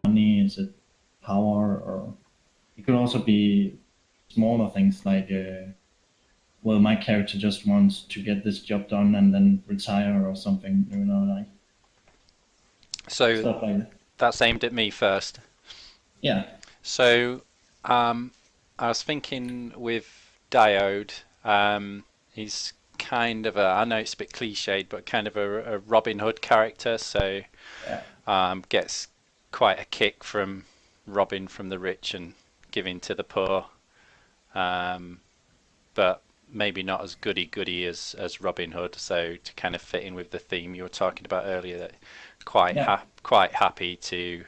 Money, is it power, or it could also be smaller things like, well, my character just wants to get this job done and then retire or something, like So stuff like that. that's aimed at me first. Yeah. So I was thinking with Diode, he's kind of I know it's a bit cliched, but kind of a Robin Hood character. So Yeah. gets quite a kick from robbing from the rich and giving to the poor, but maybe not as goody as Robin Hood. So to kind of fit in with the theme you were talking about earlier, that quite happy to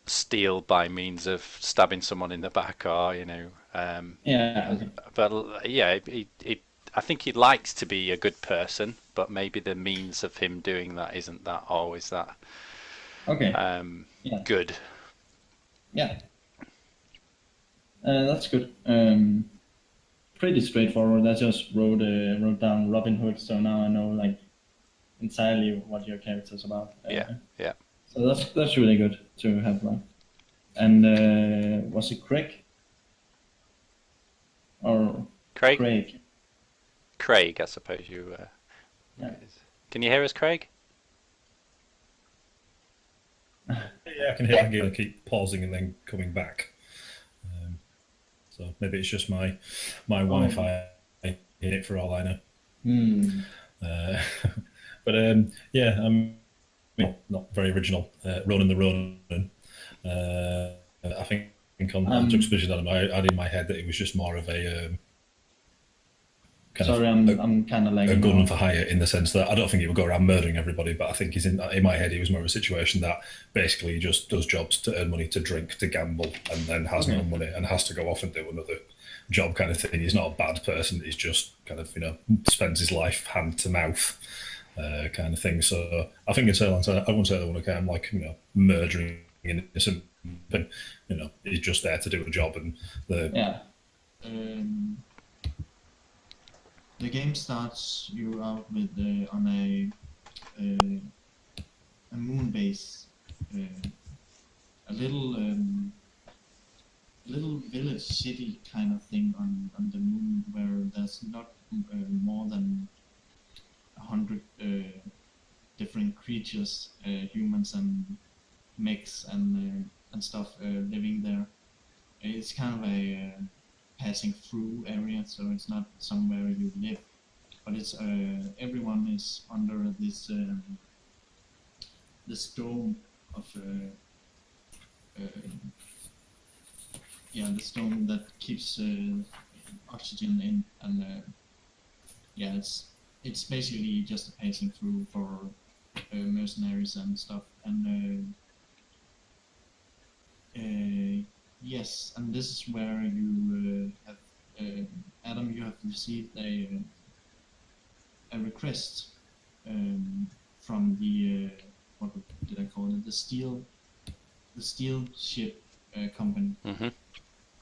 steal by means of stabbing someone in the back, or Yeah. Okay. but yeah, I think he likes to be a good person, but maybe the means of him doing that isn't that always that Okay. Yeah. good. Yeah. That's good. Pretty straightforward. I just wrote down Robin Hood, so now I know like entirely what your character's about. Yeah. So that's really good to have one. And was it Craig or Craig? Craig? Craig, I suppose you. Yeah. Can you hear us, Craig? Yeah, I can hear you. I keep pausing and then coming back. So maybe it's just my Wi-Fi in it for all I know. But yeah, I'm not very original. Ronan the Ronan. I think on juxtaposition that I had in my head that it was just more of a I'm kind of like a gun for hire, in the sense that I don't think he would go around murdering everybody, but I think he's in my head he was more of a situation that basically he just does jobs to earn money, to drink, to gamble, and then has no money and has to go off and do another job kind of thing. He's not a bad person. He's just kind of spends his life hand to mouth kind of thing. So I think it's I wouldn't say that one again like murdering innocent, but he's just there to do a job, and the game starts you out with on a moon base, a little village city kind of thing on the moon, where there's not more than 100 different creatures, humans and mechs and stuff living there. It's kind of a passing through area, so it's not somewhere you live, but it's everyone is under this dome of the stone that keeps oxygen in, and it's basically just a passing through for mercenaries and stuff, and yes, and this is where you have Adam. You have received a request from the what did I call it? The steel ship company. Mm-hmm.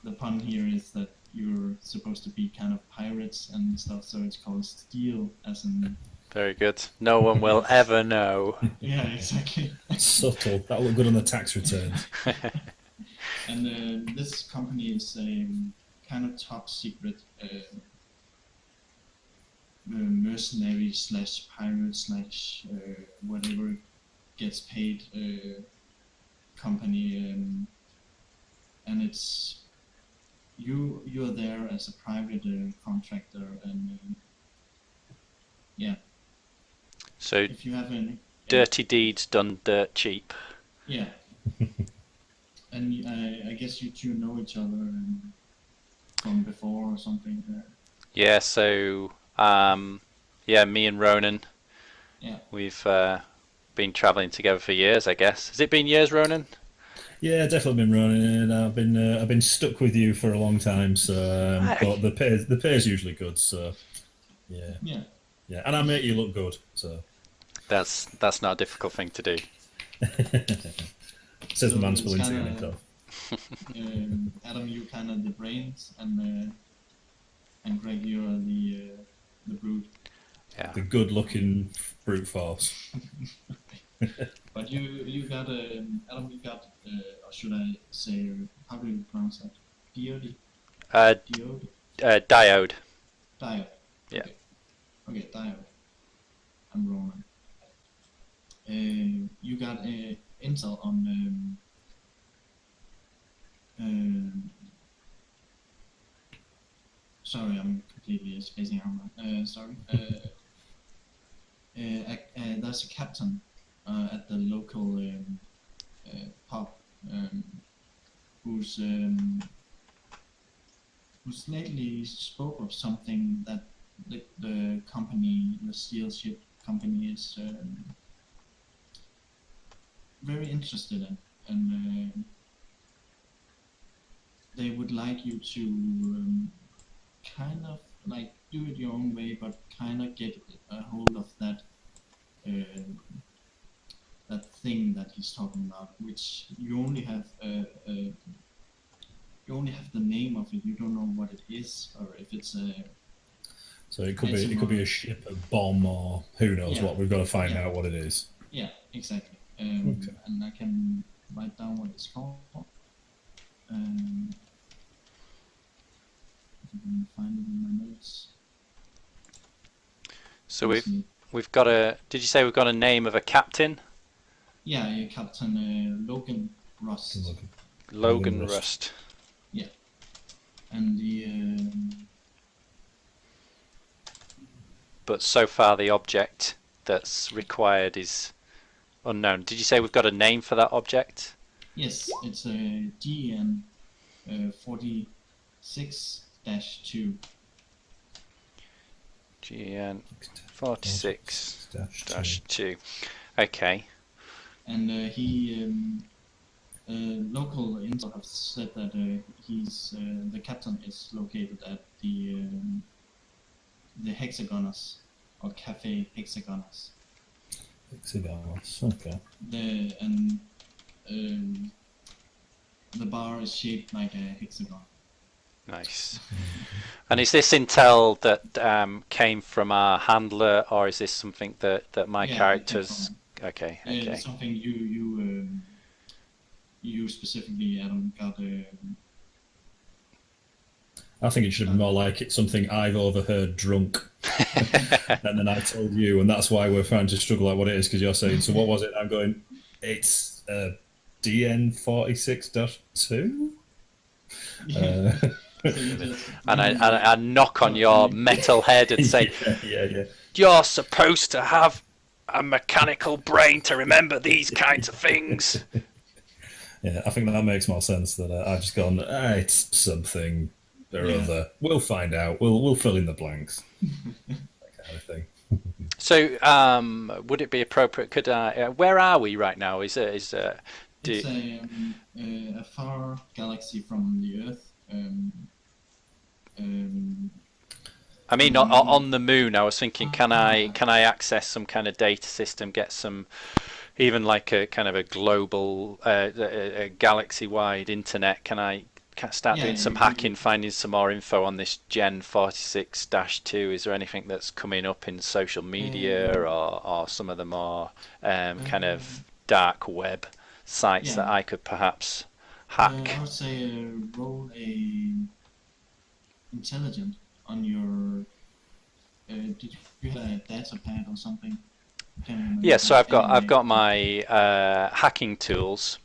The pun here is that you're supposed to be kind of pirates and stuff, so it's called steel, as in. Very good. No one will ever know. Yeah, exactly. Subtle. That look good on the tax returns. And this company is a kind of top secret mercenary / pirate / whatever gets paid company, and it's you're there as a private contractor, and So if you have any dirty deeds done dirt cheap. Yeah. And I guess you two know each other from before or something. Yeah, so me and Ronan. Yeah. We've been travelling together for years, I guess. Has it been years, Ronan? Yeah, definitely been running. I've been stuck with you for a long time, so but the pay's usually good, so yeah, Yeah. and I make you look good, so That's not a difficult thing to do. says the So man it's spilling tea kind on himself. of Adam, you kind of the brains, and Greg, you're the brute. Yeah. The good-looking brute force. But you got Adam, you got or should I say, how do you pronounce that? Diode. Uh, Diode. Diode. Diode. Yeah. Okay. Okay, diode. I'm wrong. You got intel on sorry, I'm completely spacing out. Sorry. There's a captain at the local pub who's lately spoke of something that the company, the steel ship company, is very interested in, and they would like you to kind of like do it your own way, but kind of get a hold of that that thing that he's talking about, which you only have you only have the name of it. You don't know what it is, or if it's a. So it could be a ship, a bomb, or who knows what. We've got to find out what it is. Yeah, exactly. Okay. And I can write down what it's called. I can find it in my notes. So we've got a. Did you say we've got a name of a captain? Yeah, Captain Logan Rust. Logan Rust. Yeah, and the. But so far the object that's required is unknown. Did you say we've got a name for that object? Yes, it's a GN 46-2. GN 46-2. Okay. And local intel have said that he's the captain is located at the Hexagonus, or Cafe Hexagonus. Hexagonus, okay. The bar is shaped like a hexagon. Nice. And is this intel that came from our handler, or is this something that my characters? Okay. It's something you specifically, Adam, got. I think it should be more like it's something I've overheard drunk, and then I told you, and that's why we're trying to struggle out what it is, because you're saying, so what was it? I'm going, it's DN 46-2. And I knock on your metal head and say, yeah. You're supposed to have a mechanical brain to remember these kinds of things. Yeah, I think that makes more sense than I've just gone, it's something or other. We'll find out. We'll fill in the blanks. That kind of thing. So, would it be appropriate? Could where are we right now? It's a far galaxy from the Earth. I mean, on the moon. I was thinking, can I access some kind of data system? Get some, even like a kind of a global, a galaxy-wide internet? Can I start doing some hacking, finding some more info on this Gen 46-2? Is there anything that's coming up in social media, or some of the more kind of dark web sites that I could perhaps hack? I would say roll a intelligent on your. Did you have a data pad or something? Yeah, so I've got my hacking tools.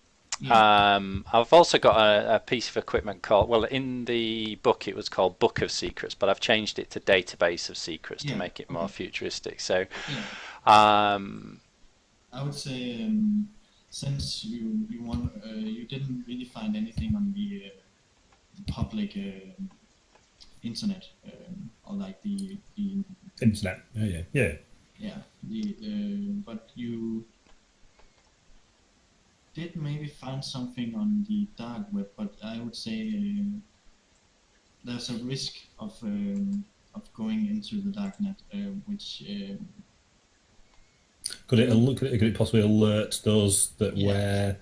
I've also got a piece of equipment called, well, in the book it was called Book of Secrets, but I've changed it to Database of Secrets to make it more futuristic. So, I would say since you didn't really find anything on the public internet, or like the internet. But you did maybe find something on the dark web, but I would say there's a risk of going into the darknet, which Could it possibly alert those that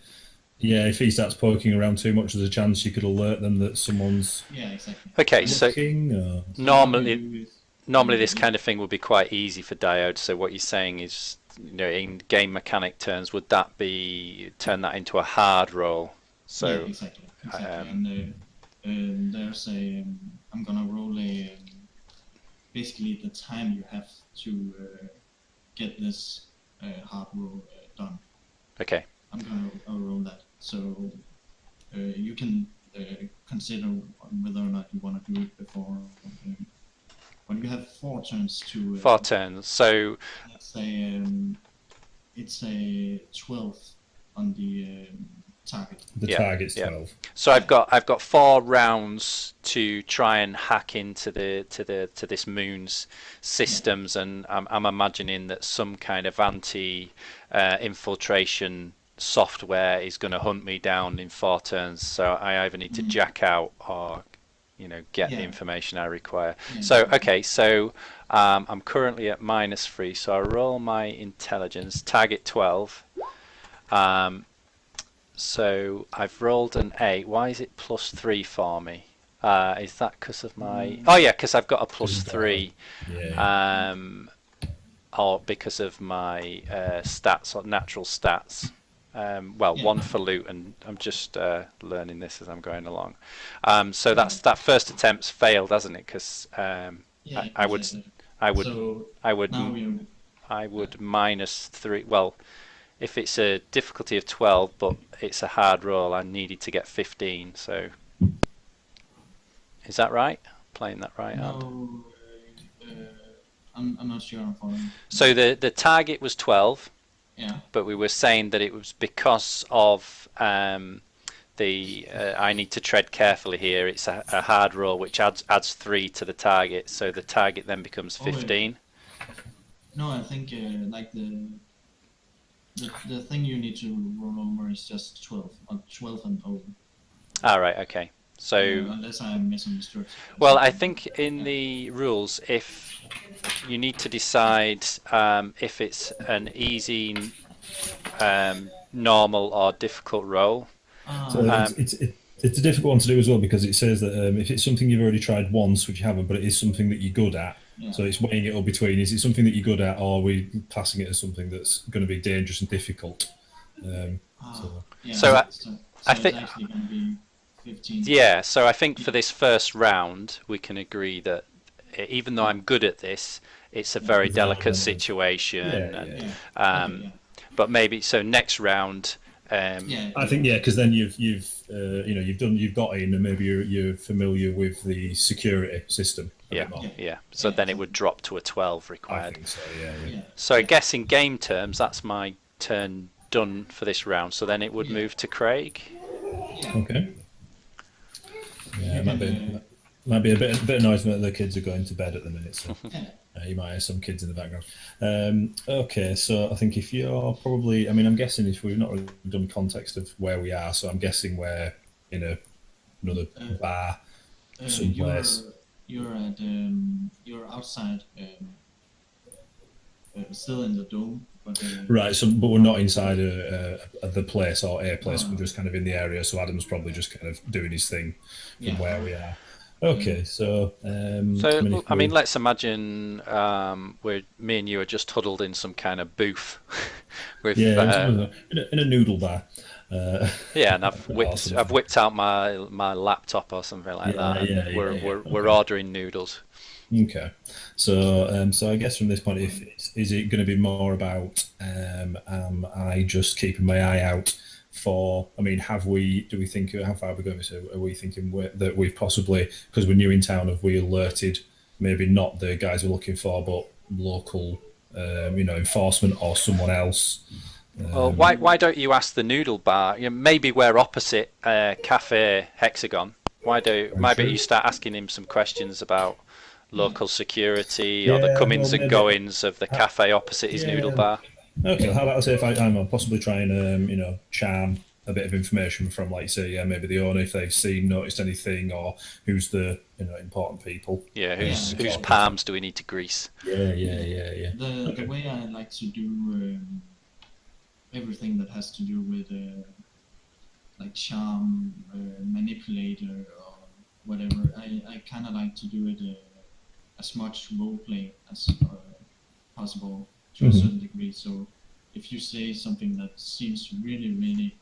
if he starts poking around too much, there's a chance you could alert them that someone's exactly. Okay, so looking? Or... normally this kind of thing would be quite easy for Diode. So what you're saying is, in game mechanic terms, would that be turn that into a hard roll? So yeah, exactly. And there's a I'm gonna roll a basically the time you have to get this hard roll done. Okay. I'm gonna roll that. So you can consider whether or not you want to do it before. When you have 4 turns to 4 turns. So let's say it's a 12 on the target. The target's 12. So I've got 4 rounds to try and hack into this moon's systems, and I'm imagining that some kind of anti infiltration software is going to hunt me down in 4 turns. So I either need to jack out or get the information I require. So okay, so I'm currently at -3, so I roll my intelligence, target 12. So I've rolled an 8. Why is it +3 for me? Is that because of my... Oh yeah, because I've got a +3. Or because of my stats, or natural stats. One for loot, and I'm just learning this as I'm going along. So that first attempt's failed, hasn't it? Because I would -3. Well, if it's a difficulty of 12, but it's a hard roll, I needed to get 15. So is that right? Playing that right? No, I'm not sure I'm following. So the target was 12. Yeah. But we were saying that it was because of I need to tread carefully here. It's a hard roll which adds 3 to the target, so the target then becomes 15. No, I think like the thing you need to roll over is just 12, or 12 and over. All right. Okay. So unless I misunderstood. Well, I think in the rules, if you need to decide if it's an easy, normal, or difficult roll. So it's a difficult one to do as well, because it says that if it's something you've already tried once, which you haven't, but it is something that you're good at, so it's weighing it up between, is it something that you're good at, or are we classing it as something that's going to be dangerous and difficult? I think... It's actually going to be 15. Yeah, so I think for this first round, we can agree that even though I'm good at this, it's a very delicate situation. But maybe so next round. I think because then you've got in, and maybe you're familiar with the security system. So then it would drop to a 12 required. I think so. So I guess in game terms, that's my turn done for this round. So then it would move to Craig. Okay. Yeah, it might be a bit of noise when the kids are going to bed at the minute, so you might hear some kids in the background. Okay, so I think if you're probably, I'm guessing if we've not really done context of where we are, so I'm guessing we're in another bar someplace. You're outside, still in the dome. Right, but we're not inside the place or a place. We're just kind of in the area. So Adam's probably just kind of doing his thing from where we are. Okay, so let's imagine me and you are just huddled in some kind of booth with in a noodle bar. And I've whipped out my laptop or something like that. We're ordering noodles. Okay, so I guess from this point, is it going to be more about I just keeping my eye out for? Do we think how far are we going? So are we thinking that we've possibly, because we're new in town, have we alerted maybe not the guys we're looking for, but local, enforcement or someone else? Well, why don't you ask the noodle bar? Maybe we're opposite Cafe Hexagon. Maybe you start asking him some questions about local security or the comings and goings of the cafe opposite his noodle bar. Okay, how about I say if I'm possibly try and charm a bit of information from, like you say, yeah, maybe the owner if they've seen, noticed anything, or who's the important people. Yeah, whose Yeah. palms do we need to grease? Yeah. The Okay. way I like to do everything that has to do with like charm, manipulator, or whatever, I kind of like to do it as much roleplay as possible to a certain degree. So if you say something that seems really, really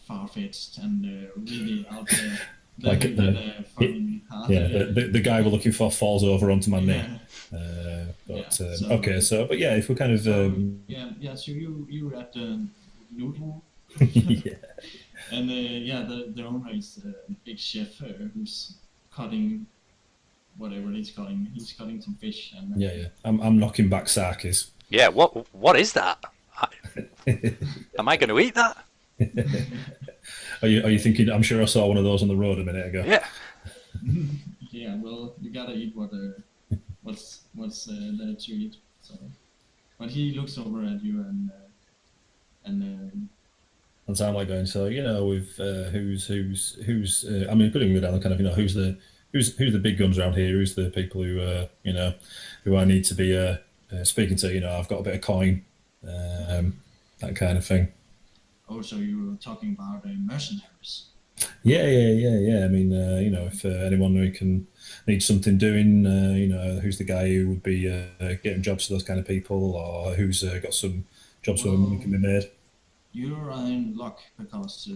far-fetched and really out there, then Like you get fucking hard. yeah, the guy we're looking for falls over onto my knee. Yeah. Okay, so but yeah, if we kind of yeah. So you at the noodle, yeah. and the owner is a big chef who's cutting whatever he's cutting. He's cutting some fish, and Yeah. I'm knocking back Sarkis. Yeah, what is that? Am I going to eat that? Are you thinking? I'm sure I saw one of those on the road a minute ago. Yeah. yeah. Well, you gotta eat what's there to eat. So, but he looks over at you and And so I'm like going, so with who's I mean, putting it down kind of who's the big guns around here? Who's the people who who I need to be speaking to? I've got a bit of coin, that kind of thing. Oh, so you were talking about mercenaries? Yeah. I mean, if anyone who can need something doing, who's the guy who would be getting jobs for those kind of people, or who's got some jobs where money can be made. You're in luck because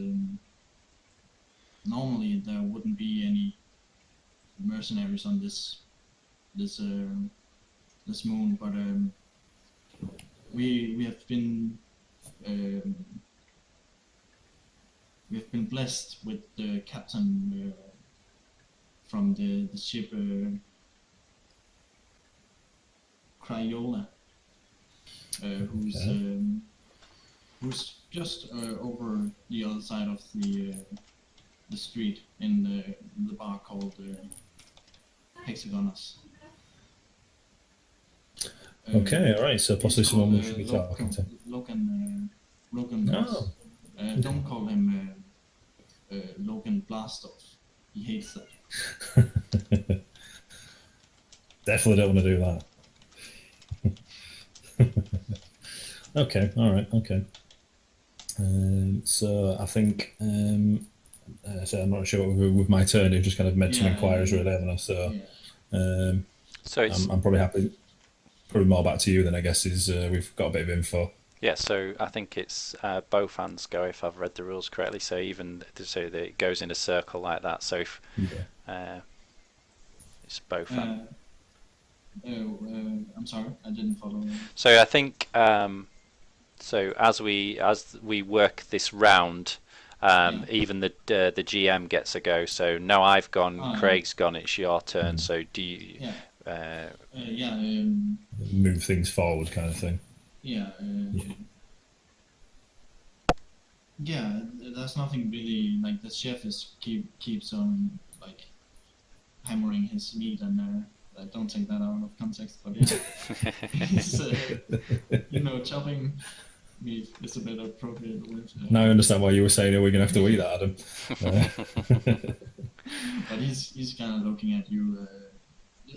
normally there wouldn't be any mercenaries on this moon, but we have been we've been blessed with the captain from the ship Crayola, who's just over the other side of the street in the bar called Hexagonus. Okay, all right. So possibly It's someone we called, should be talking to. Logan Oh. don't call him Logan Blastoff. He hates that. Definitely don't want to do that. Okay, all right, okay. So I think so I'm not sure with my turn. You've just kind of made some inquiries really, haven't I? So So it's I'm probably happy. Probably more back to you then, I guess. Is we've got a bit of info. yeah. So I think it's both hands go if I've read the rules correctly. So so that it goes in a circle like that. So if it's both hands. I'm sorry, I didn't follow. So I think so as we work this round, even the GM gets a go. So now I've gone, Craig's gone. It's your turn. So do you? Move things forward, kind of thing. There's nothing really like the chef keeps on like hammering his meat, and I don't take that out of context, but he's chopping meat is a bit appropriate with. Now I understand why you were saying, we're gonna have to eat that, Adam. But he's kind of looking at you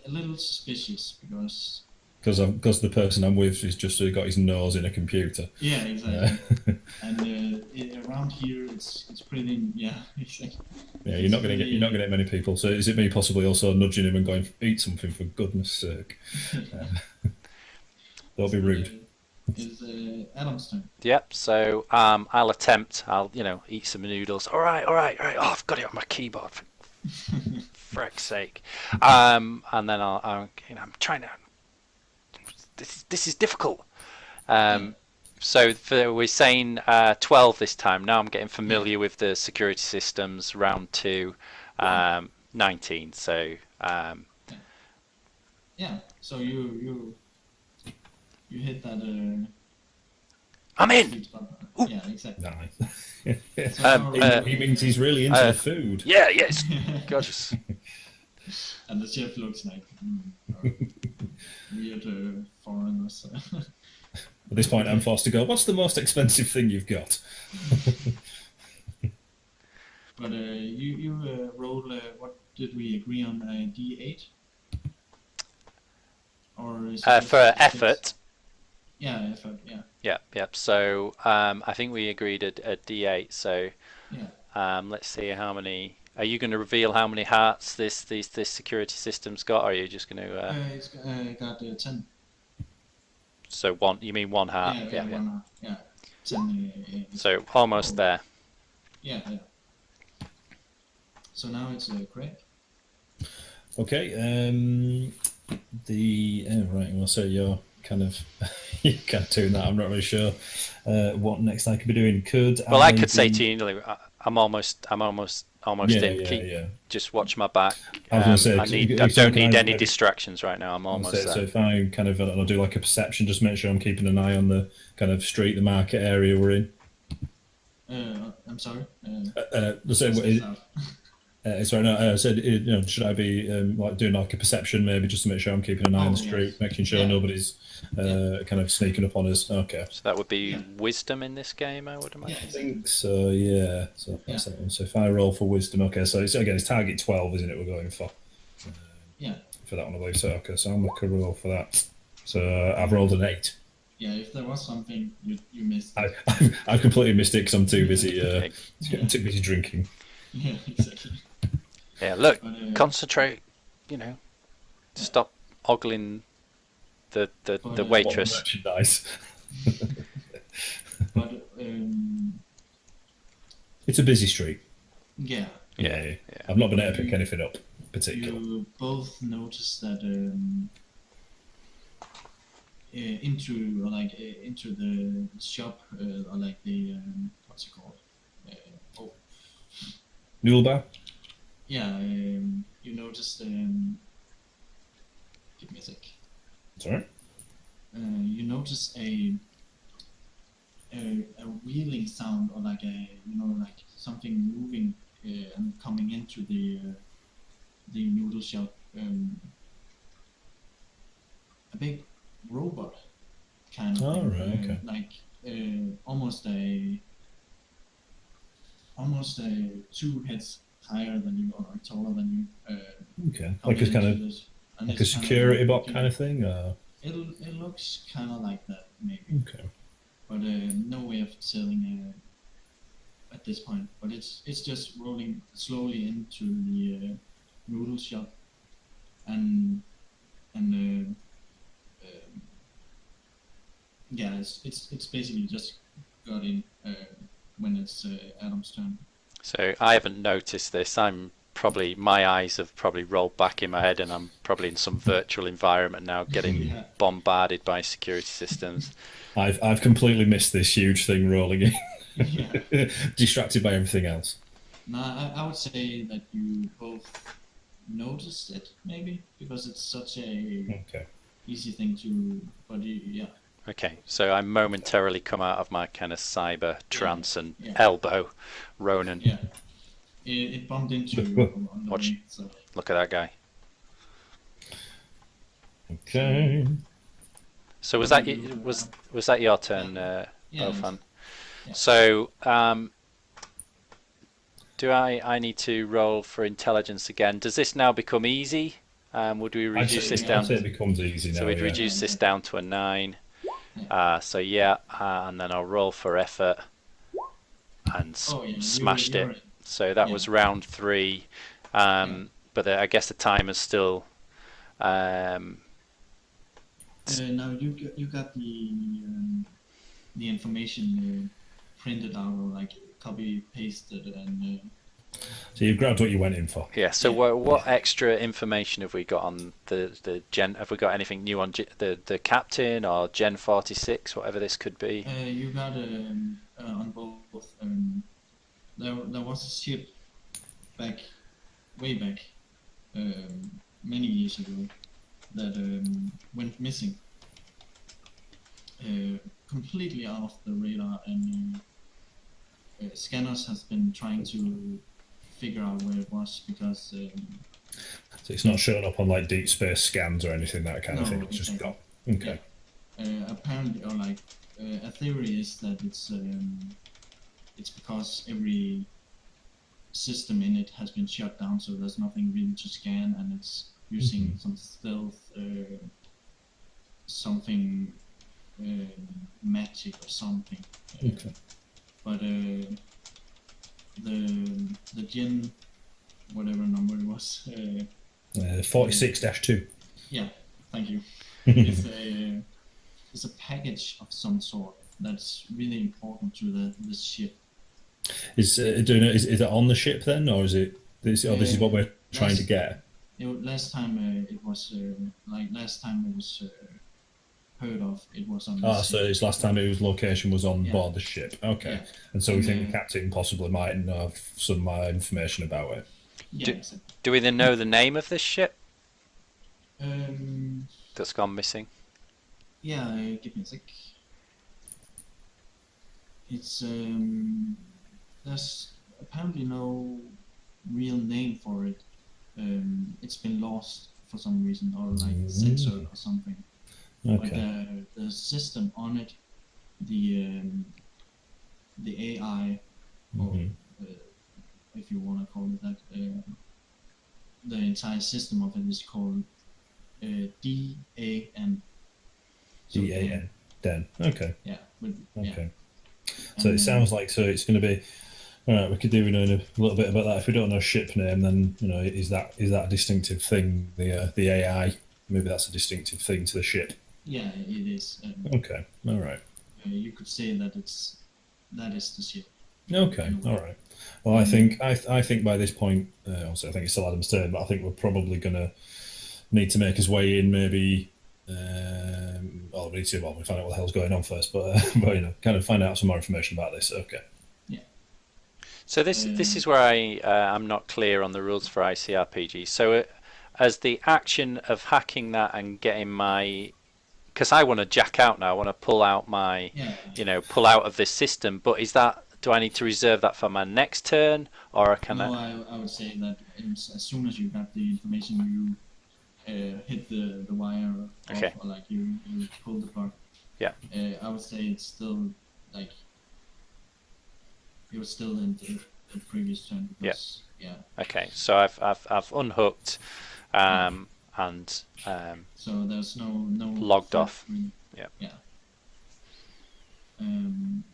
a little suspicious because the person I'm with is just got his nose in a computer. Yeah, exactly. And around here, it's pretty. Yeah, exactly. Yeah, you're not gonna get many people. So is it me possibly also nudging him and going, eat something for goodness sake? Don't be rude. It's Adam's turn. Yep. So I'll attempt. I'll eat some noodles. All right. Oh, I've got it on my keyboard. For frick's sake. And then I'm trying to. This is difficult. So we're saying 12 this time. Now I'm getting familiar with the security systems. Round 2, 19. So So you hit that. I'm in. Yeah, exactly. Nice. He means he's really into the food. Yeah, it's gorgeous. And the chef looks like weird foreigners. At this point, I'm Okay. forced to go, what's the most expensive thing you've got? But you roll. What did we agree on? D8, or is it just For D6? effort, Yeah, effort. Yeah, yeah. So I think we agreed a D8. So yeah. let's see how many. Are you going to reveal how many hearts this security system's got, or are you just going to? It's got 10. So one. You mean one heart? Yeah, Yeah. one. Yeah, 10. So almost oh, there. Yeah, yeah. So now it's Craig. Okay. Right. Well, so you're kind of you're kind of doing that. I'm not really sure what next I could be doing. Well, I could say to you, Neil, I'm almost in. Yeah. Just watch my back. I was going to say, I don't need any distractions right now. I'm almost there. So if I kind of I'll do like a perception, just make sure I'm keeping an eye on the kind of street, the market area we're in. I'm sorry. Sorry, no, I said, should I be like doing like a perception maybe just to make sure I'm keeping an eye on the street, Yes. making sure nobody's kind of sneaking up on us? Okay. So that would be wisdom in this game, I would imagine. I think so, yeah. So that's that one. So if I roll for wisdom, okay, so it's target 12, isn't it, we're going for? Yeah. For that one, I believe. So, okay, so I'll make a roll for that. So I've rolled an 8. Yeah, if there was something you missed. I've completely missed it because I'm too busy, too busy drinking. Yeah, exactly. Yeah, look, But, concentrate, stop ogling the waitress. Merchandise. But It's a busy street. yeah, Yeah. I've not been able to pick anything up particularly. you both notice that into the shop or like the what's it called? Mule bar? Yeah, you notice. Give me a sec. Sorry. You notice a wheeling sound, or like like something moving and coming into the noodle shop. A big robot kind of Oh, thing, right, okay. like almost a 2 heads higher than you or taller than you. Okay. Like a kind of like a security bot kind of thing? Or? It looks kind of like that, maybe. Okay. But no way of selling at this point. But it's just rolling slowly into the noodle shop, and yeah, it's basically just got in when it's Adam's turn. So I haven't noticed this. My eyes have probably rolled back in my head, and I'm probably in some virtual environment now, getting bombarded by security systems. I've completely missed this huge thing rolling in. Yeah. Distracted by everything else. No, I would say that you both noticed it, maybe, because it's such a easy thing to. But yeah. Okay, so I momentarily come out of my kind of cyber trance and elbow Ronan. Yeah. It bumped into you on the Watch. way, so. Look at that guy. Okay. So was that your turn, Bofan? Yeah. So do I need to roll for intelligence again? Does this now become easy? Would we reduce this down? I'd say it becomes easy now. So we'd reduce this down to a 9. And then I'll roll for effort and smashed it. So that was round 3. But I guess the timer's still. Now you got the information printed out, or like copy pasted, and. So you've grabbed what you went in for. Yeah. So what extra information have we got on the Gen? Have we got anything new on the captain or Gen 46, whatever this could be? You got on both. There was a ship way back, many years ago, that went missing, completely off the radar, and scanners has been trying to figure out where it was, because so it's not showing up on like deep space scans or anything, that kind of thing. It's just got. Okay. apparently, or like a theory is that it's because every system in it has been shut down, so there's nothing really to scan, and it's using some stealth, something magic or something. Okay. But the Gen, whatever number it was, 46-2. yeah, thank you. It's a package of some sort that's really important to this ship. Is it on the ship then, or is it this? Or this is what we're trying to get? Last time it was heard of, it was on. So it's last time it was location was on board the ship. Okay, Yeah. and so we think the captain possibly might have some information about it. Yeah, exactly. Do we then know the name of this ship Um, that's gone missing? yeah, give me a sec. It's there's apparently no real name for it. It's been lost for some reason, or like censored or something. Okay. But the system on it, the AI, or if you want to call it that, the entire system of it is called DAN. So DAN. Dan. Okay. Yeah. But, Okay. yeah. So it sounds like it's going to be. All right, we could do knowing a little bit about that. If we don't know ship name, then is that a distinctive thing? The AI, maybe that's a distinctive thing to the ship. Yeah, it is. Okay, all right. You could say that that is the ship. Okay, all right. Well, I think by this point, also I think it's still Adam's turn, but I think we're probably going to need to make his way in. Maybe, we need to we find out what the hell's going on first, but kind of find out some more information about this. Okay. So this is where I'm not clear on the rules for ICRPG. So as the action of hacking that and getting my, because I want to jack out now, I want to pull out my, pull out of this system. But do I need to reserve that for my next turn, or can I would say that as soon as you got the information, you hit the wire off, or like you pull the plug. Yeah. I would say it's still like. It was still in the previous turn. Because, yeah. Okay, so I've unhooked, and so there's no logged off. Really. Yeah. And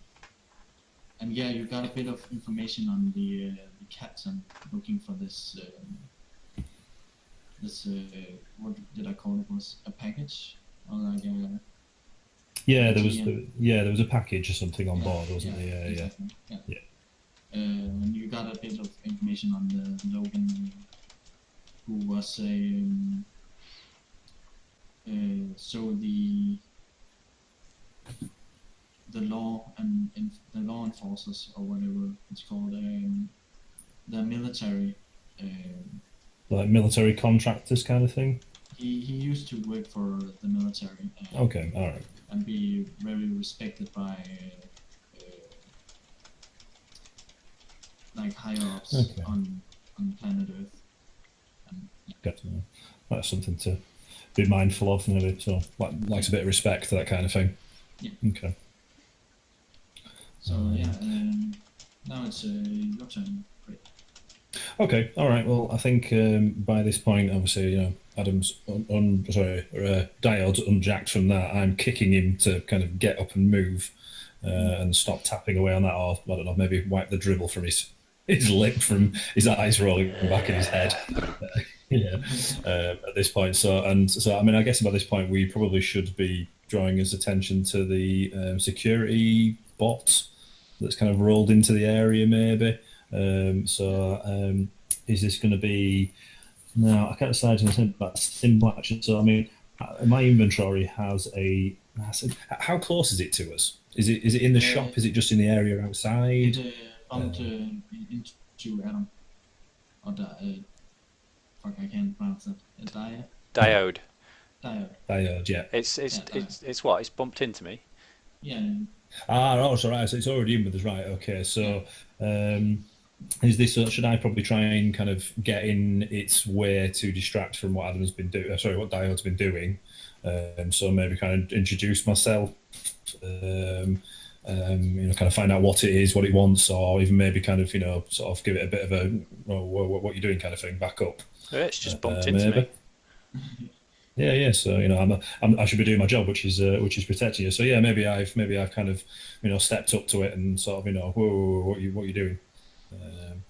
you got a bit of information on the captain looking for this. What did I call it? Was a package or like a. Yeah, there was a package or something on board, wasn't there? Exactly. Yeah. And you got a bit of information on the Logan, who was so the law and the law enforcers, or whatever it's called, the military. Like military contractors kind of thing. He used to work for the military. Okay, all right. And be very respected by like higher ups on planet Earth. Got to know. That's something to be mindful of, maybe. So, likes a bit of respect for that kind of thing. Yeah. Okay. So now it's your turn. Great. Okay, all right. Well, I think by this point, obviously, Adam's Diode's unjacked from that. I'm kicking him to kind of get up and move and stop tapping away on that, or I don't know, maybe wipe the dribble from his lip from his eyes rolling back in his head. At this point. So I mean, I guess by this point we probably should be drawing his attention to the security bot that's kind of rolled into the area, maybe. Is this going to be? No, I can't decide about sim action. So I mean, my inventory has a. How close is it to us? Is it in the shop? Is it just in the area outside? It bumped into Adam. Or fuck, I can't pronounce it. Diode. Diode, yeah. It's what? It's bumped into me. Yeah. Oh, so right. So it's already in with us, right? Okay. So, is this? Should I probably try and kind of get in its way to distract from what Adam's been doing? Sorry, what Diode's been doing. So maybe kind of introduce myself. Kind of find out what it is, what it wants, or even maybe kind of, sort of give it a bit of a, what you're doing kind of thing, back up. It's just bumped into maybe. me. Yeah. So I should be doing my job, which is protecting you. So yeah, maybe I've kind of, stepped up to it and sort of, whoa, what you doing,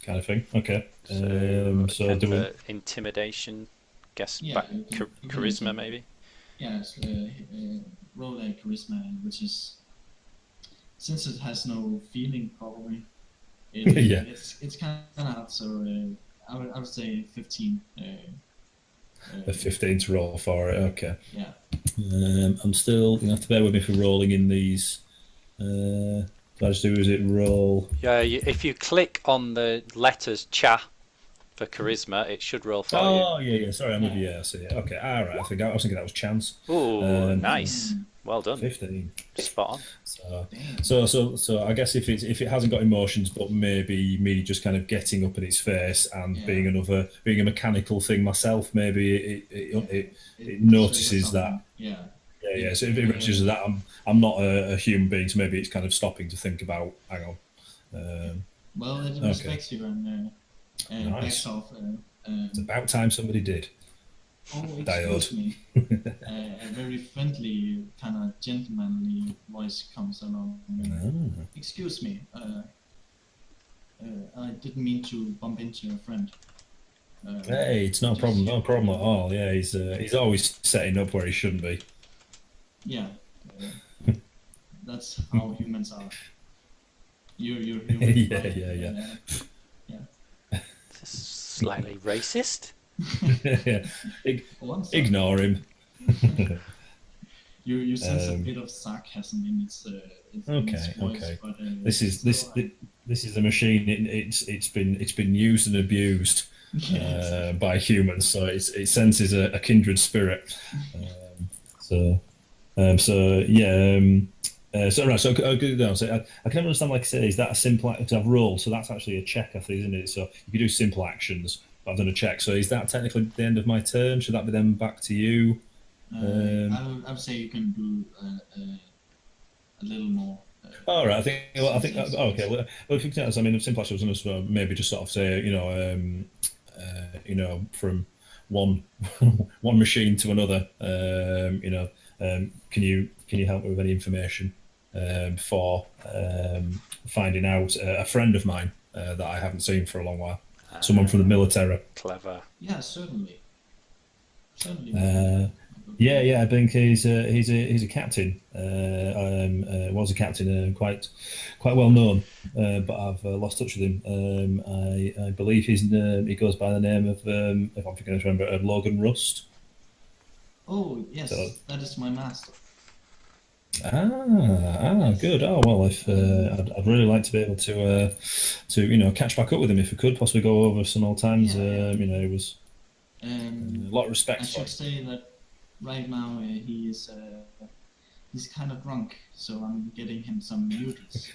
kind of thing. Okay. So kind do of intimidation, guess back charisma maybe. Yeah, roll a charisma, which is, since it has no feeling, probably. It's kind of hard. So I would say 15. A 15 to roll for it. Okay. Yeah. I'm still. You have to bear with me for rolling in these. What I just do is it roll. Yeah, if you click on the letters cha for charisma, it should roll for you. Oh yeah. Sorry, I'm with you. Yeah, I see it. Okay, all right. I was thinking that was chance. Oh, nice. Well done. 15. Spot on. So I guess if it hasn't got emotions, but maybe me just kind of getting up in its face and being a mechanical thing myself, maybe it notices that. Yeah. So if it registers that I'm not a human being, so maybe it's kind of stopping to think about. Hang on. Well, it respects you and nice. backs off. It's about time somebody did. Oh, excuse me. A very friendly, kind of gentlemanly voice comes along. Excuse me. I didn't mean to bump into your friend. Hey, it's no problem at all. Yeah, he's always setting up where he shouldn't be. Yeah, that's how humans are. You're human. Yeah. Slightly racist. Ignore him. You sense a bit of sarcasm in its voice, but this is a machine. It's been used and abused by humans, so it senses a kindred spirit. So good down. So I can understand, like I say, is that a simple? Because I've rolled, so that's actually a check, I think, isn't it? So you can do simple actions. I've done a check. So is that technically the end of my turn? Should that be then back to you? I would say you can do a little more. All right. I think. Okay. Well, if you can, I mean, simple actions, was going to maybe just sort of say, from one machine to another. Can you help me with any information for finding out a friend of mine that I haven't seen for a long while? Someone from the military. Clever. Yeah, certainly. Yeah. I think he's a captain. Was a captain, quite well known, but I've lost touch with him. I believe he goes by the name of, if I'm going to remember, Logan Rust. Oh yes, that is my master. Good. Oh well, if I'd really like to be able to catch back up with him if we could, possibly go over some old times. It was a lot of respect. I should say that right now he's kind of drunk, so I'm getting him some noodles.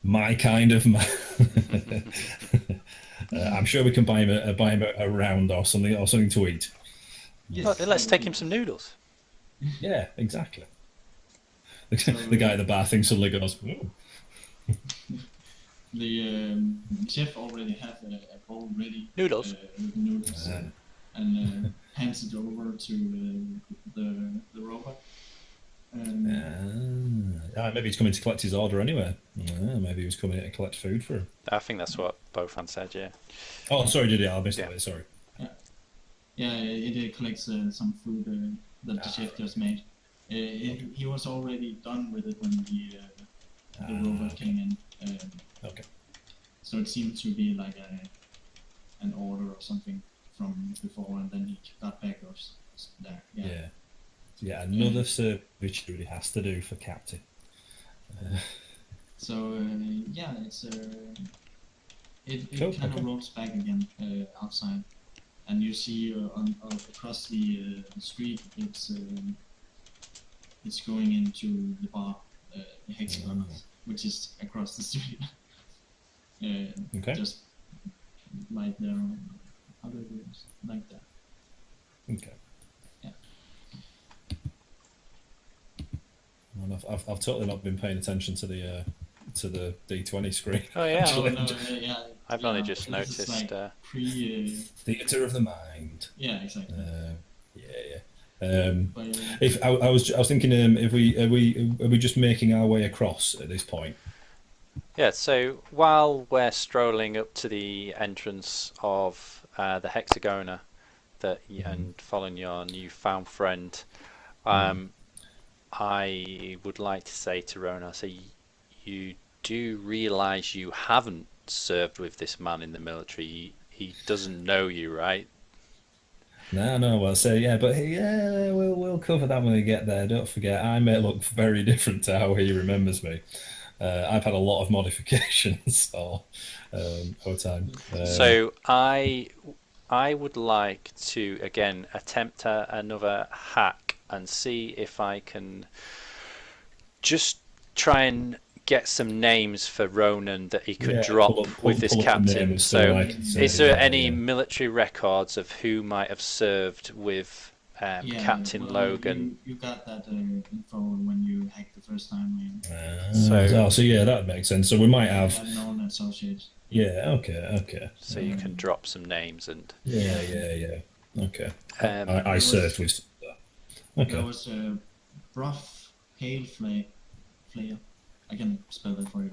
My kind of man. I'm sure we can buy him a round or something to eat. Yes, let's take him some noodles. Yeah, exactly. The guy at the bar thing suddenly goes, ooh. The chef already has a bowl ready. Noodles. With noodles. And hands it over to the robot. Maybe he's coming to collect his order anyway. Maybe he was coming to collect food for him. I think that's what Bofan said, yeah. Oh, sorry, did he? I missed it, sorry. Yeah, it collects some food that the chef just made. He was already done with it when the robot came in. Okay. So it seemed to be like an order or something from before, and then he got back or there. Yeah, another servitude he has to do for Captain. It's it kind of rolls back again outside, and you see across the street it's going into the bar, the Hexagon, which is across the street. Okay. Just like their how do I do this? Like that. Okay. Yeah. And I've totally not been paying attention to the D20 screen. Oh yeah, No, Actually. yeah. I've yeah, only just this is noticed. like Theatre of the mind. yeah, exactly. Yeah. But If I was thinking, if are we just making our way across at this point? Yeah, so while we're strolling up to the entrance of the Hexagona and following your newfound friend, I would like to say to Rona, so you do realise you haven't served with this man in the military. He doesn't know you, right? No. Well, so yeah, but yeah, we'll cover that when we get there. Don't forget, I may look very different to how he remembers me. I've had a lot of modifications over time. So I would like to again attempt another hack and see if I can just try and get some names for Ronan that he could drop with this captain. So is there any military records of who might have served with Captain Logan? You got that info when you hacked the first time. So yeah, that makes sense. So we might have known associates. Yeah. Okay. So you can drop some names and. Yeah. Okay. I served with. Okay. There was a Brough Pale Flayer. I can spell that for you.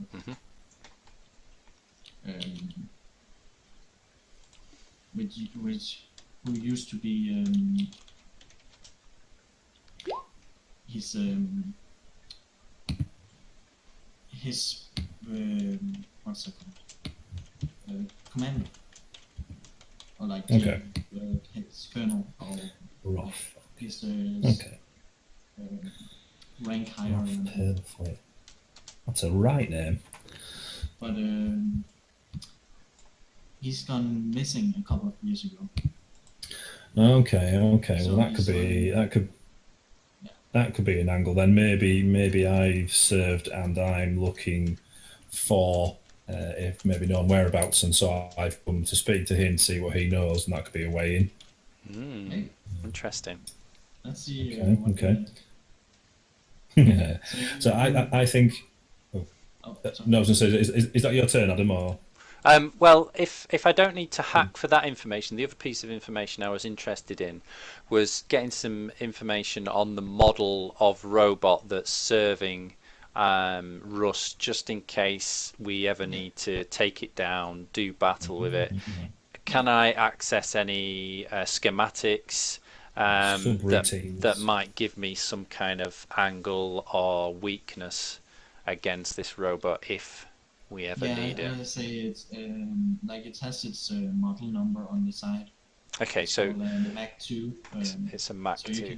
Who used to be his what's it called? Commander, or like his colonel, or Rough. his Okay. rank higher. Perfect. That's a right name. But he's gone missing a couple of years ago. Okay. So Well, that could be an angle then. Maybe I've served and I'm looking for if maybe known whereabouts, and so I've come to speak to him, see what he knows, and that could be a way in. Hey, Interesting. let's see. Okay. Yeah. So I think. No, I was going to say, is that your turn, Adam? Or well, if I don't need to hack for that information, the other piece of information I was interested in was getting some information on the model of robot that's serving Rust, just in case we ever need to take it down, do battle with it. Can I access any schematics that might give me some kind of angle or weakness against this robot if we ever need it? I say it's like it has its model number on the side. Okay, so the Mac 2. it's a Mac 2.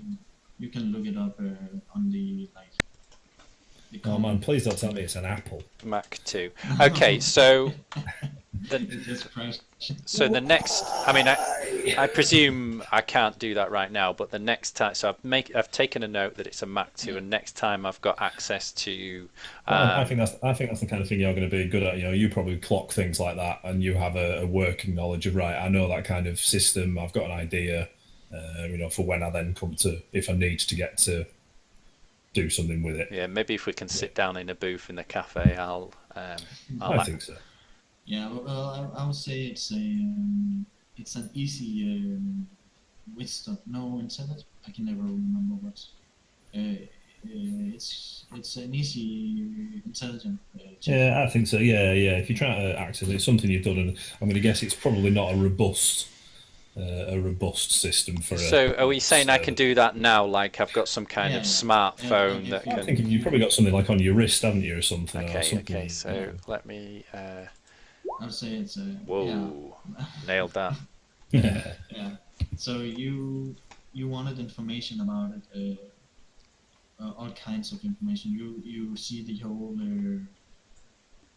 You can look it up on the oh man, please don't tell me it's an Apple. Mac 2. Okay, so the next, I mean, I presume I can't do that right now, but the next time, so I've taken a note that it's a Mac 2, and next time I've got access to. I think that's the kind of thing you're going to be good at. You probably clock things like that, and you have a working knowledge of I know that kind of system. I've got an idea, for when I then come to, if I need to get to do something with it. Yeah, maybe if we can sit down in a booth in the cafe, I'll I think so. Yeah, well, I would say it's an easy wisdom. No, intelligence. I can never remember what. It's an easy intelligence. Yeah, I think so. Yeah. If you try to access it, it's something you've done, and I'm going to guess it's probably not a robust system for. So, are we saying I can do that now? Like I've got some kind of smartphone that can. I think you've probably got something like on your wrist, haven't you, or something? Okay. So let me. I'd say it's a. Whoa! Yeah. Nailed that. Yeah. So you wanted information about it, all kinds of information. You see the whole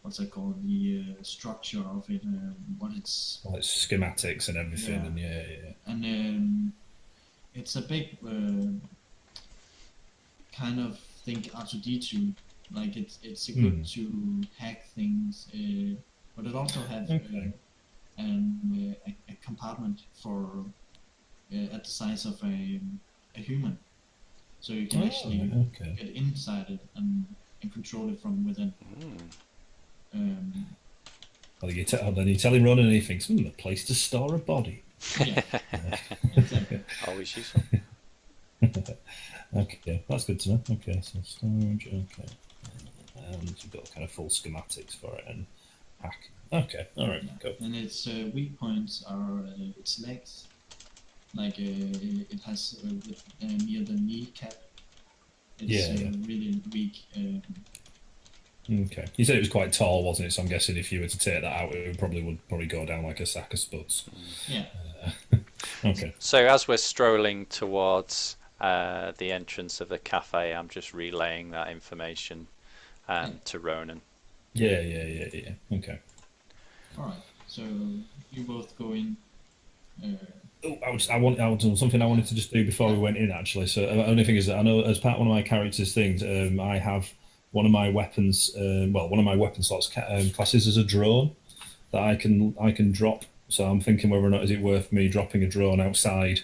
what's it called? The structure of it, what it's. Well, it's schematics and everything, and And it's a big kind of thing R2D2. Like it's good to hack things but it also had a compartment for at the size of a human, so you can actually get inside it and control it from within. Well, then you tell him Ronan and he thinks, a place to store a body. Yeah, exactly. Always useful. Okay, that's good to know. Okay, so storage, okay. And we've got kind of full schematics for it and hack. Okay, alright, cool. And its weak points are its legs. Like it has near the kneecap. It's really weak. Okay. You said it was quite tall, wasn't it? So I'm guessing if you were to take that out, it would probably go down like a sack of spuds. Yeah. Okay. So as we're strolling towards the entrance of the cafe, I'm just relaying that information to Ronan. Yeah. Okay. All right. So you both go in. Something I wanted to just do before we went in, actually. So the only thing is that I know as part of one of my character's things, I have one of my weapons. One of my weapon slots classes as a drone that I can drop. So I'm thinking whether or not is it worth me dropping a drone outside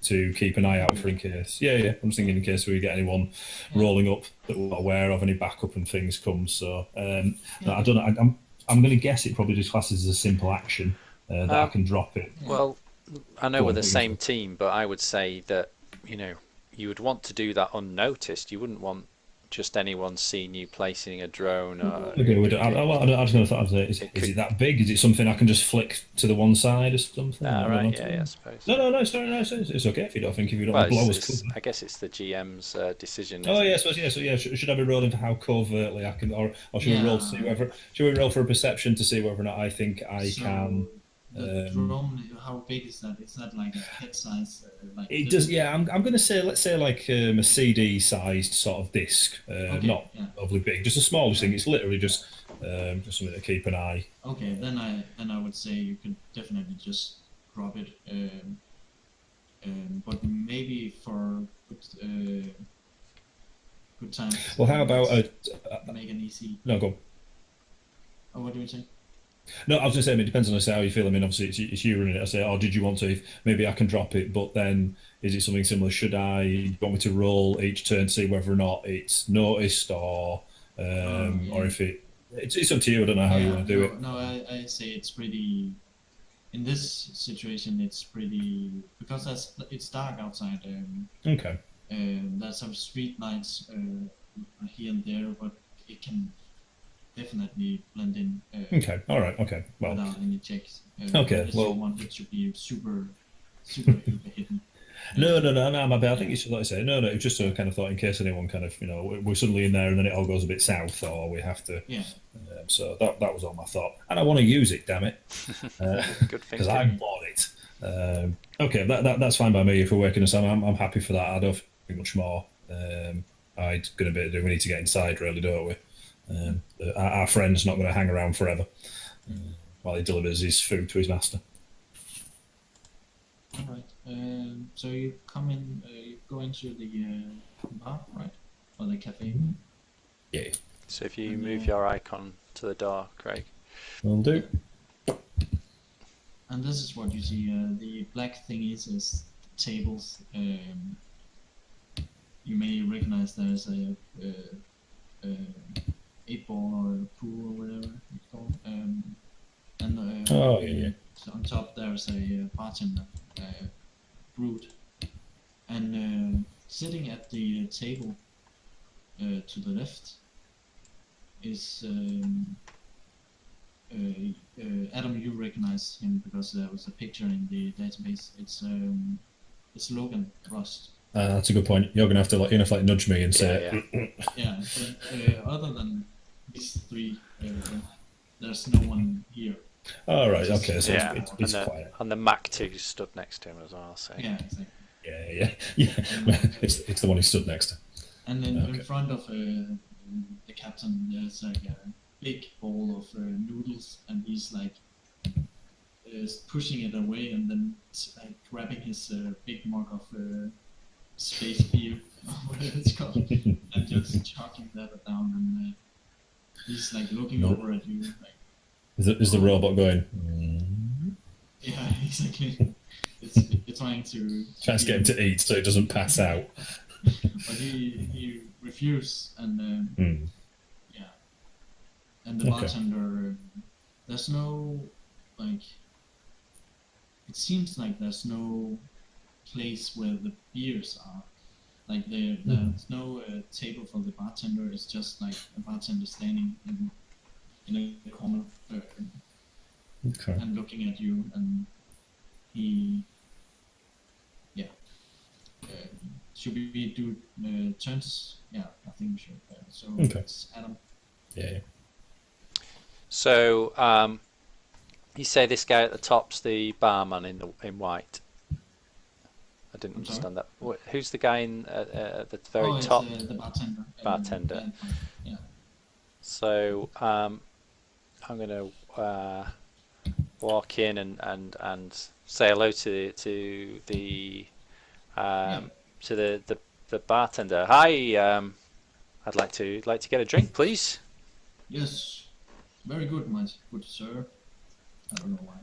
to keep an eye out for in case. Yeah. I'm thinking in case we get anyone rolling up that we're not aware of, any backup and things come. So I don't know. I'm going to guess it probably just classes as a simple action that I can drop it. Well, I know we're the same team, but I would say that you would want to do that unnoticed. You wouldn't want just anyone seeing you placing a drone. Okay, I just thought, is it that big? Is it something I can just flick to the one side or something? Right, yeah, I suppose. No, it's okay if you don't blow us. I guess it's the GM's decision. Oh yes, yeah. So yeah, should I be rolling for how covertly I can, or should we roll to see whether? Should we roll for a perception to see whether or not I think I can? The drone, how big is that? Is that like a head size? It does, yeah. I'm going to say, let's say like a CD-sized sort of disc, not overly big, just a small thing. It's literally just something to keep an eye. Okay, then I would say you could definitely just drop it, but maybe for good times. Well, how about make an easy? No, go on. Oh, what do you say? No, I was going to say, it depends on how you feel. I mean, obviously, it's you running it. I say, did you want to? Maybe I can drop it, but then is it something similar? Should I want me to roll each turn to see whether or not it's noticed or if it's up to you. I don't know how you want to do it. No, I say it's pretty. In this situation, it's pretty because it's dark outside. Okay. There's some street lights here and there, but it can definitely blend in. Okay. All right. Okay. Well. Without any checks. Okay. Well. You want it to be super hidden. No. I think it's like I say. No. It's just so I kind of thought in case anyone kind of we're suddenly in there and then it all goes a bit south or we have to. Yeah. So that was all my thought, and I want to use it. Damn it. Good thing. Because I bought it. Okay. That's fine by me. If we're working as I'm happy for that. I don't think much more. I'm gonna be. We need to get inside, really, don't we? Our friend's not going to hang around forever while he delivers his food to his master. All right. So you come in. You go into the bar, right, or the cafe. Yeah. So if you move your icon to the door, Craig. Will do. And this is what you see. The black thing is tables. You may recognize there's a 8-ball or a pool or whatever it's called. So on top there's a bartender, brewed, and sitting at the table to the left is Adam. You recognize him because there was a picture in the database. It's Logan Rust. That's a good point. You're gonna have to nudge me and say. Yeah. But, other than these three, there's no one here. Oh, right. Okay. So yeah. it's quiet. And the Mac 2 stood next to him as well. So. Yeah, exactly. Yeah. It's the one he stood next to. And then in front of the captain, there's like a big bowl of noodles, and he's like pushing it away, and then grabbing his big mug of space beer, whatever it's called, and just chugging that down, and he's like looking over at you, like Is the robot going? Yeah, exactly. It's trying to Trying to get him to eat so he doesn't pass out. but he refused, and yeah, and the Okay. bartender, there's no, like, it seems like there's no place where the beers are. Like there's no table for the bartender. It's just like a bartender standing in a corner Okay. and looking at you, and he, yeah. Should we do turns? Yeah, I think we should. So Okay. it's Adam. Yeah. So you say this guy at the top's the barman in white. I didn't I'm sorry? understand that. Who's the guy at the very it's, top? the bartender. Bartender. Yeah. So I'm gonna walk in and say hello to the to the bartender. Hi, I'd like to get a drink, please. Yes. Very good, my good sir. I don't know why.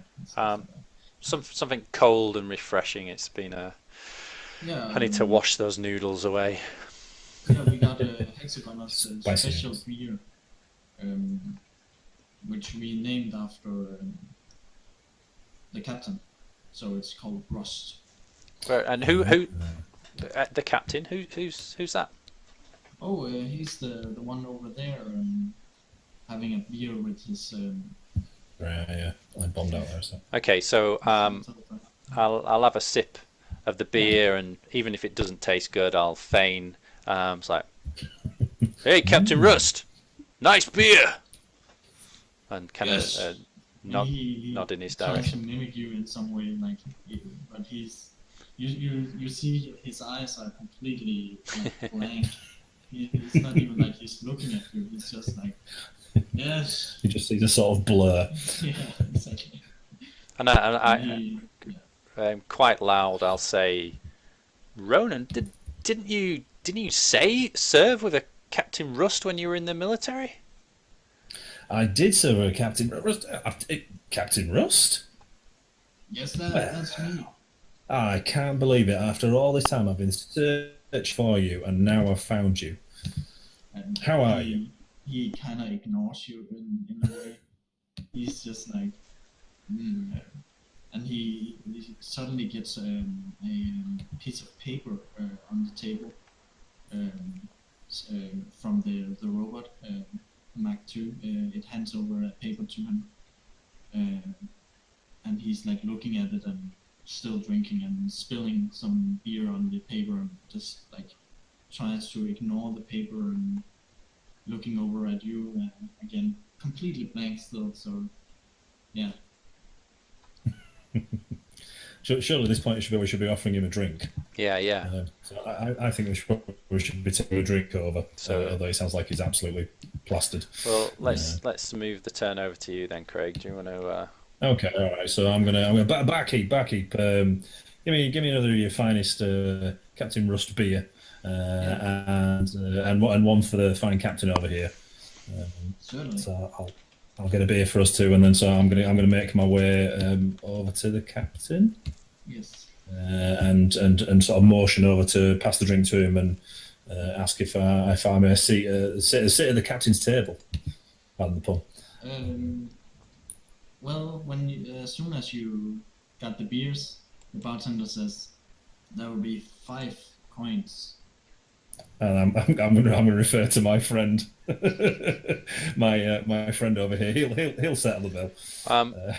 Something cold and refreshing. It's been yeah. I need to wash those noodles away. Yeah, we got a Hexagonos Spicy special noodles. beer, which we named after the captain. So it's called Rust. And who the captain? Who's that? Oh, he's the one over there having a beer with his. Right. Yeah. I bombed out there. So. Okay, so I'll have a sip of the beer, and even if it doesn't taste good, I'll feign. It's like, hey, Captain Rust, nice beer, and kind of nod in his tries direction. to mimic you in some way, like, but he's you see his eyes are completely like, blank. It's not even like he's looking at you. He's just like, yes. You just see the sort of blur. Yeah, exactly. And I'm quite loud. I'll say, Ronan, didn't you serve with a Captain Rust when you were in the military? I did serve a Captain Rust. Captain Rust? Yes, that's me. I can't believe it. After all this time, I've been searching for you, and now I've found you. And How are you? He kind of ignores you in a way. He's just like, and he suddenly gets a piece of paper on the table from the robot Mark II. It hands over a paper to him, and he's like looking at it and still drinking and spilling some beer on the paper and just like tries to ignore the paper and looking over at you again, completely blank still. So yeah. Surely at this point we should be offering him a drink. Yeah. So I think we should be taking a drink over. So although it sounds like he's absolutely plastered. Well, let's move the turn over to you then, Craig. Do you want to? Okay, all right. So I'm gonna barkeep. Give me another of your finest Captain Rust beer, and one for the fine captain over here. Certainly. So I'll get a beer for us too, and then so I'm gonna make my way over to the captain. Yes. And sort of motion over to pass the drink to him and ask if I may sit at the captain's table. Pardon the pun. Well, as soon as you got the beers, the bartender says there will be 5 coins. And I'm going to refer to my friend, my friend over here. He'll settle the bill.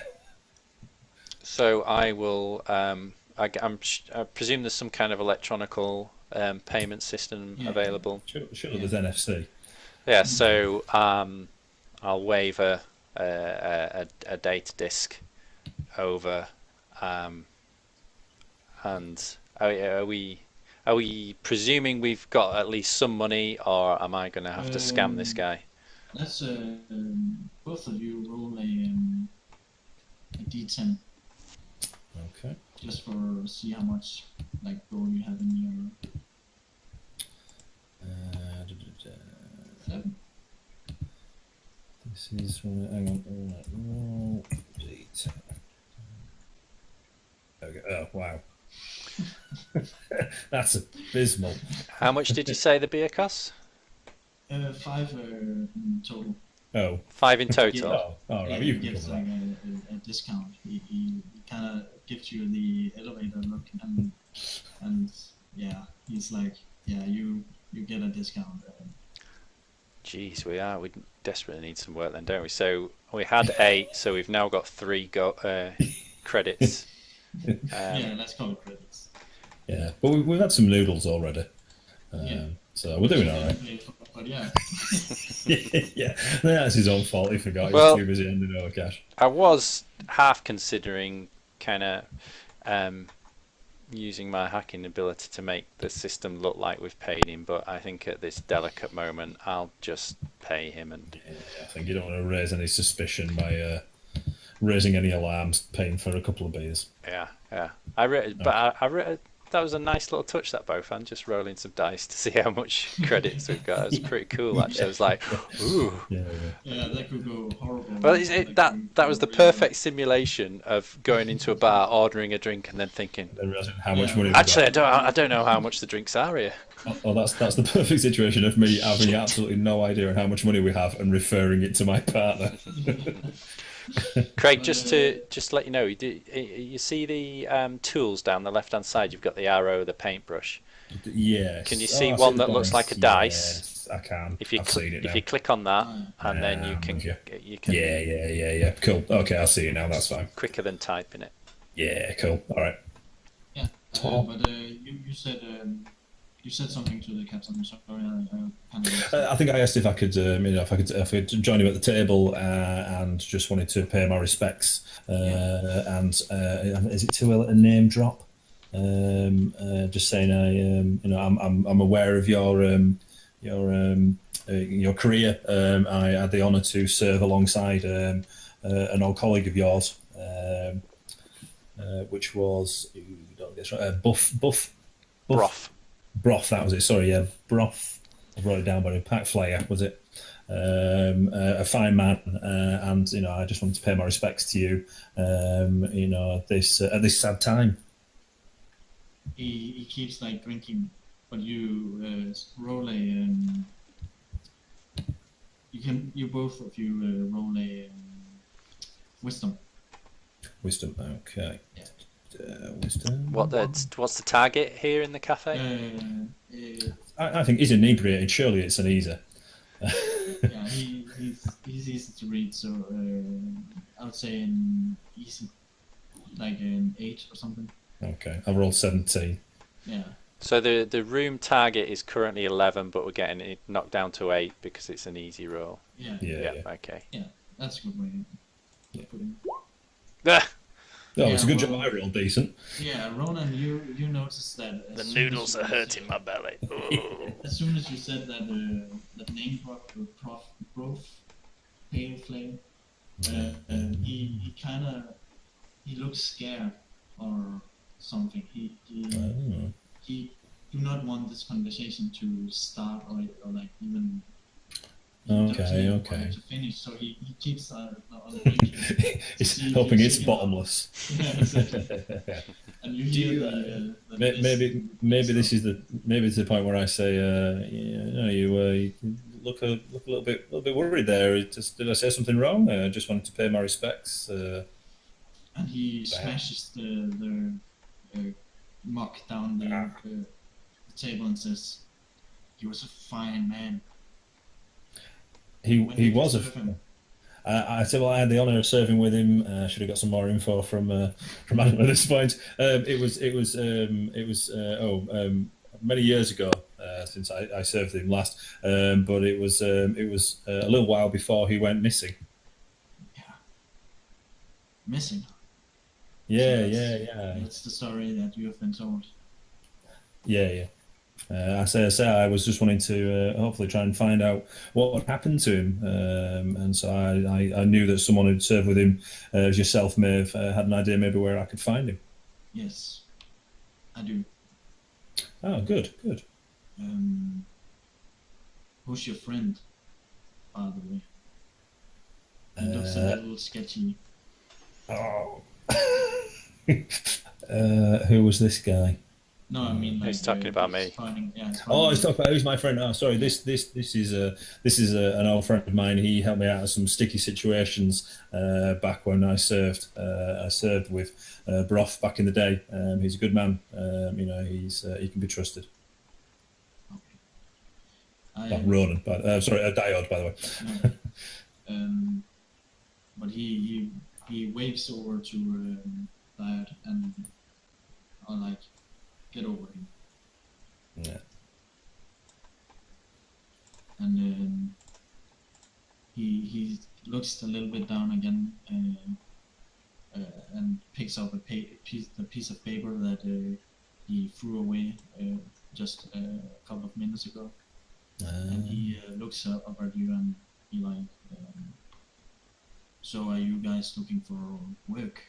So I will. I presume there's some kind of electronical payment system available. Sure, there's NFC. Yeah. So I'll wave a data disk over, and are we presuming we've got at least some money, or am I going to have to scam this guy? Let's both of you roll a d10. Okay. Just for see how much like gold you have in your. 7. This is hang on. Roll detail. There we go. Oh wow, that's abysmal. How much did you say the beer costs? 5 in total. Oh, 5 in Yeah. total. oh, all right. Yeah, You he can gives cover like that. a discount. He kind of gives you the elevator look, and yeah, he's like, yeah, you get a discount. Jeez, we desperately need some work then, don't we? So we had 8, so we've now got 3 credits. Yeah, let's call it credits. Yeah, but we've had some noodles already, Yeah. so we're doing all right. But yeah, Yeah, that's his own fault. He forgot. He Well- was too busy handing over cash. I was half considering kind of using my hacking ability to make the system look like we've paid him, but I think at this delicate moment I'll just pay him. And Yeah, I think you don't want to raise any suspicion by raising any alarms, paying for a couple of beers. yeah, I that was a nice little touch, that Bofan, just rolling some dice to see how much credits we've got. It was pretty cool, actually. I was like, ooh. yeah, that could go horrible. Well, that was the really perfect simulation of going into a bar, ordering a drink, and then thinking, Then realizing how much Yeah. money. actually, I don't know how much the drinks are here. Oh, that's the perfect situation of me having absolutely no idea on how much money we have and referring it to my partner. Craig, just to let you know, you see the tools down the left hand side. You've got the arrow, the paintbrush. Yes. Can you see I one the that looks like a dice? Yes, I can. If you I've seen it now. if you click on that, and then you I'm can with you. you can Yeah. Cool. Okay, I'll see you now. That's fine. quicker than typing it. Yeah, cool. All right. Yeah, Tom. but you said something to the captain. I'm sorry, I kind of. I think I asked if I could, if I could join him at the table, and just wanted to pay my respects. And is it too early to name drop? Just saying, I'm aware of your career. I had the honour to serve alongside an old colleague of yours, which was don't get this right, Buff. Broth, that was it. Sorry, yeah, Broth. I wrote it down, but Pack Flyer was it? A fine man, and I just wanted to pay my respects to you. At this sad time. He keeps like drinking, but you roll a. You both of you roll a wisdom. Wisdom, okay. Yeah. Wisdom. What's the target here in the cafe? I think he's inebriated. Surely it's an easy. Yeah, he's easy to read, so I would say an easy, like an 8 or something. Okay, I've rolled 17. Yeah. So the room target is currently 11, but we're getting it knocked down to 8 because it's an easy roll. Yeah. Yeah. Okay. Yeah, that's a good way to put it. Ah, Oh, it's a good well, job I rolled decent. Yeah, Ronan, you noticed that the as soon noodles as are you hurting said- my belly. As soon as you said that that name drop, Prof, Pale Flame, he kind of looks scared or something. He do not want this conversation to start or like even. he doesn't even want it to finish, so he keeps on drinking. He's See if hoping you it's shake him up. bottomless. Yeah, exactly. And you hear the Maybe this is maybe it's the point where I say, you look a little bit worried there. Did I say something wrong? I just wanted to pay my respects. And he smashes the mug down the table and says, "He was a fine man." When He did you was serve him? I said, well, I had the honour of serving with him. Should have got some more info from Adam at this point. It was many years ago since I served him last, but it was a little while before he went missing. Yeah. Missing. Yeah. That's the story that you have been told. Yeah. I say I was just wanting to hopefully try and find out what happened to him, and so I knew that someone who'd served with him, as yourself, may have had an idea maybe where I could find him. Yes, I do. Oh, good. Who's your friend, by the way? It looks a little sketchy. Oh. Who was this guy? No, I mean like He's talking about he's me. pointing, yeah, he's Oh, pointing he's at- talking about who's my friend. Oh, sorry. This is an old friend of mine. He helped me out of some sticky situations back when I served. I served with Broth back in the day. He's a good man. He can be trusted. I, Ronan, sorry, Diode, by the way. no. But he waves over to Diet and are like, get over him. Yeah. And he looks a little bit down again and picks up a piece of paper that he threw away just a couple of minutes ago. And he looks up at you and he like, so are you guys looking for work?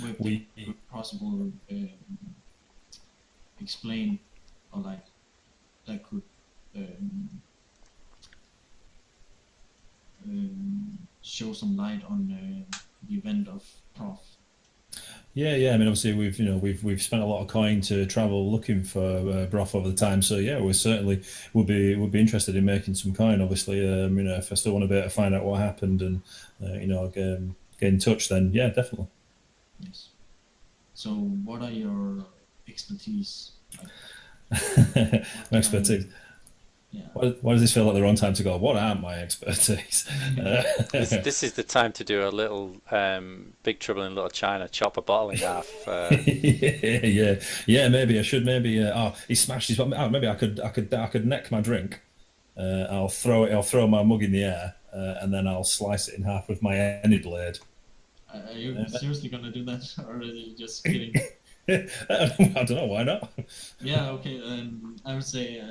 Work We- that could possible explain or like that could show some light on the event of Prof. Yeah. I mean, obviously, we've spent a lot of coin to travel looking for broth over the time. So yeah, we certainly would be interested in making some coin. Obviously, if I still want to be able to find out what happened and get in touch, then yeah, definitely. Yes. So what are your expertise? My expertise. Yeah. Why does this feel like the wrong time to go? What are my expertise? This is the time to do a little Big Trouble in Little China, chop a bottle in half. Yeah. Maybe I should. Maybe. He smashed his. Maybe I could neck my drink. I'll throw my mug in the air, and then I'll slice it in half with my any blade. Are you seriously gonna do that, or are you just kidding? I don't know. Why not? Yeah. Okay. I would say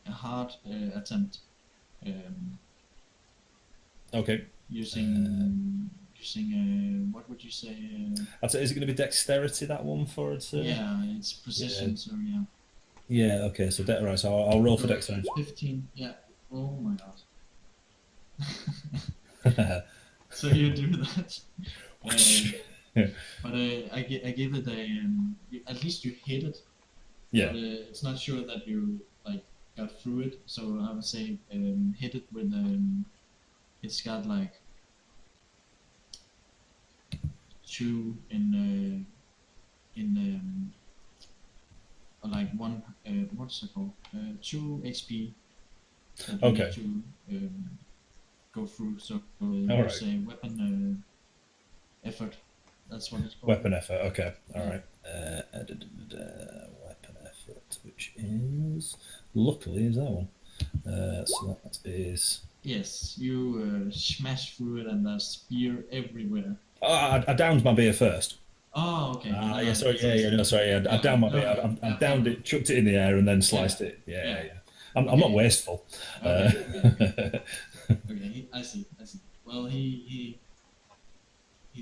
a hard attempt. Okay. Using what would you say? I'd say, is it going to be dexterity, that one, for it? Yeah, it's precision. Yeah. So yeah. Yeah. Okay. So right. So I'll roll for dexterity. 15. Yeah. Oh my god. So you do that. But I gave it a. At least you hit it. Yeah. But it's not sure that you like got through it. So I would say hit it with it's got like 2 like 1 what's it called? 2 HP. That you Okay. need to go through. So All you right. say weapon effort. That's what it's called. Weapon effort. Okay. All right. Weapon effort, which is luckily is that one. So that is. Yes, you smash through it and there's spear everywhere. Oh, I downed my beer first. Oh, okay. Yeah. Sorry. Yeah. No. Sorry. I downed my beer. I downed it, chucked it in the air, and then sliced it. Yeah. I'm not wasteful. Okay. Okay, I see. Well, he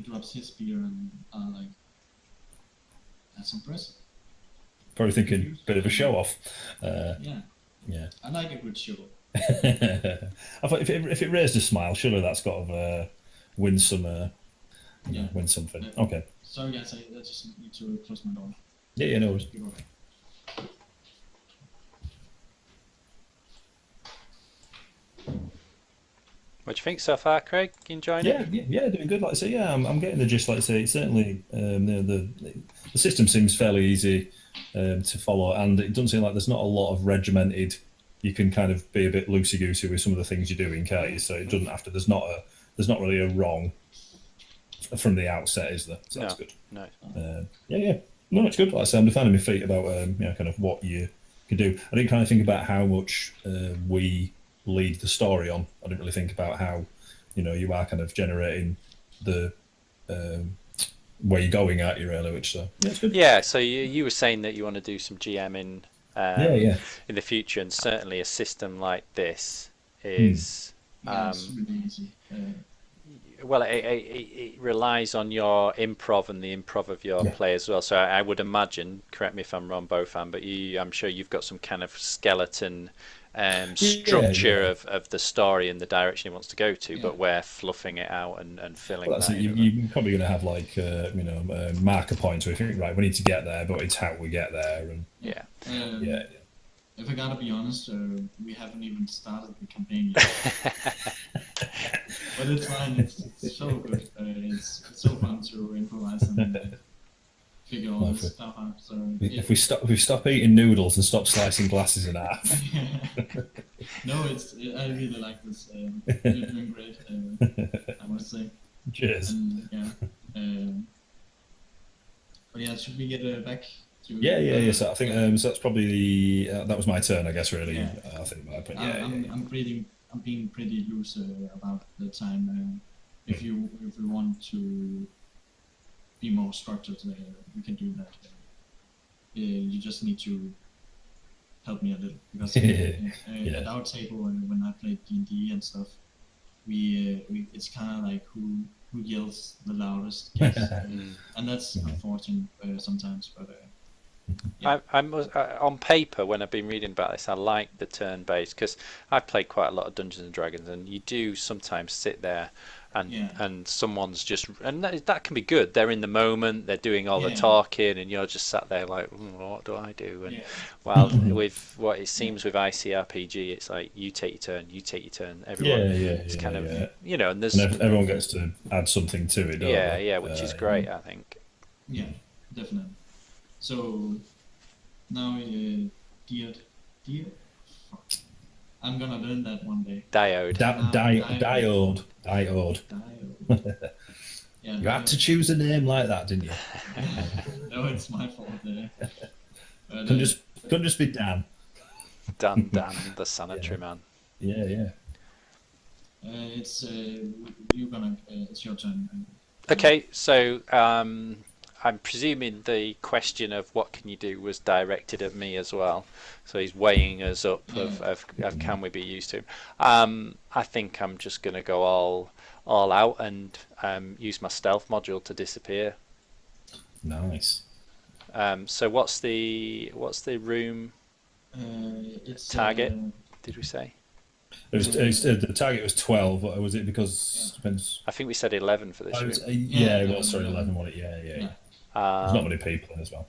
drops his spear and like, that's impressive. Probably thinking bit of a show off. Yeah, Yeah. I like a good show. I thought if it raised a smile, surely that's got to win some. Yeah. Win something. Yeah. Okay. Sorry guys, I just need to close my door. Yeah. No worries. Be right back. What do you think so far, Craig? You enjoying it? Yeah, doing good. Like I say, yeah, I'm getting the gist. Like I say, it's certainly the system seems fairly easy to follow, and it doesn't seem like there's not a lot of regimented. You can kind of be a bit loosey goosey with some of the things you're doing, can't you? So it doesn't have to. There's not really a wrong from the outset, is there? So that's good. No. Yeah. No, it's good. Like I say, I'm finding my feet about kind of what you can do. I didn't kind of think about how much we lead the story on. I didn't really think about how you are kind of generating the where you're going at, you really, which yeah, it's good. Yeah. So you were saying that you want to do some GMing in the future, and certainly a system like this is Yeah, it's really easy. well, it relies on your improv and the improv of your play as well. So I would imagine, correct me if I'm wrong, Bofan, but I'm sure you've got some kind of skeleton structure yeah. of the story and the direction he wants to go to, Yeah. but we're fluffing it out and filling Well, that's that it. in. You're probably going to have like marker points where you think, right, we need to get there, but it's how we get there, and Yeah. yeah. If I gotta be honest, we haven't even started the campaign yet. But it's fine. It's so good. It's so fun to improvise and figure all this stuff out. So If we stop eating noodles and stop slicing glasses in half. No, I really like this. You're doing great. I must say. Cheers. And but yeah, should we get back to? Yeah. So I think so that's probably that was my turn, I guess. Really, Yeah. I think. But I'm being pretty loose about the time. If you want to be more structured, we can do that. You just need to help me a little because at our table when I played D&D and stuff, we it's kind of like who yells the loudest, and that's unfortunate sometimes. But I'm on paper when I've been reading about this, I like the turn-based because I've played quite a lot of Dungeons and Dragons, and you do sometimes sit there and someone's just, and that can be good. They're in the moment, they're doing all the talking, and you're just sat there like, what do I do? And well, with what it seems with ICRPG, it's like you take your turn, everyone. It's kind of and there's everyone gets to add something to it. Don't they? which is great, I think. Yeah, definitely. So now, Diode. I'm gonna learn that one day. Diode. Diode. Yeah, You had to choose a name like that, didn't you? No, it's my fault. Couldn't just be Dan. Dan, the sanitary man. Yeah. It's it's your turn. Okay, so I'm presuming the question of what can you do was directed at me as well. So he's weighing us up of can we be used to him. I think I'm just going to go all out and use my stealth module to disappear. Nice. So what's the room It's target? Did we say? The target was 12. Was it because depends? I think we said 11 for this room. It was. Sorry, 11. Wasn't it? Yeah. There's not many people in as well.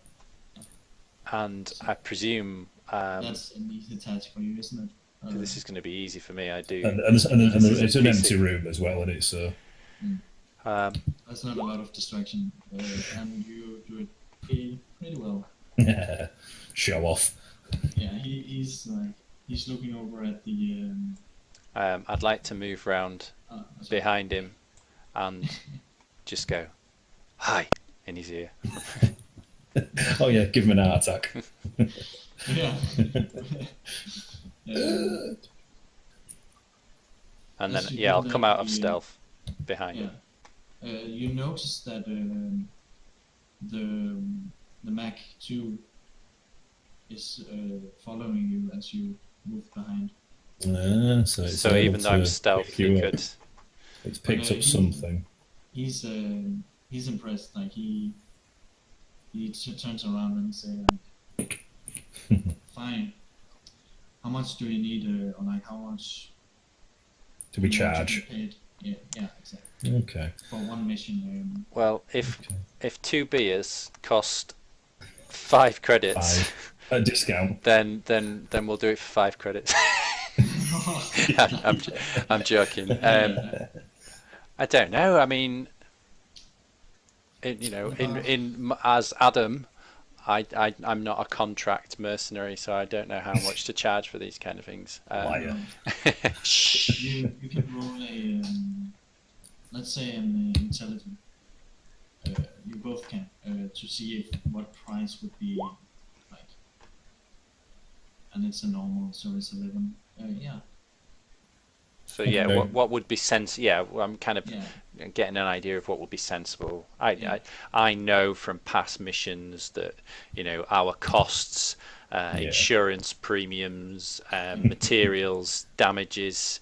And I presume that's an easy task for you, isn't it? this is going to be easy for me. I do. And it's an empty room as well, and it's That's not a lot of distraction, and you do it pretty well. Show off. Yeah, he's looking over at the. I'd like to move round behind him and just go, hi, in his ear. Oh yeah, give him an heart attack. Yeah. And then I'll come out of stealth behind him. You notice that the Mac 2 is following you as you move behind. So even though I'm stealth, it's picked up something. He's impressed. Like he turns around and says, like, "Fine. How much do you need? Or like how much do we charge?" Yeah, exactly. Okay. For one mission. Well, if 2 beers cost 5 credits, a discount, then we'll do it for 5 credits. I'm joking. I don't know. I mean, in as Adam, I'm not a contract mercenary, so I don't know how much to charge for these kind of things. Liar. You can roll a let's say an intelligence. You both can to see what price would be like, and it's a normal, so it's 11. Yeah. So yeah, what would be sense? Yeah, I'm kind of getting an idea of what would be sensible. I know from past missions that our costs, insurance premiums, materials, damages,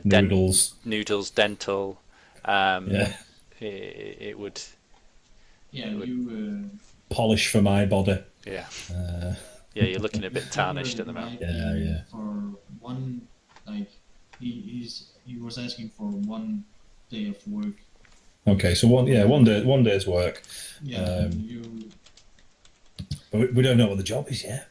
noodles, dental. It would. Yeah, you polish for my body. Yeah. Yeah, you're looking a bit tarnished at the However, moment. it might Yeah, be yeah. For one, like he was asking for 1 day of work. Okay, so one day's work. Yeah, you But we don't know what the job is yet.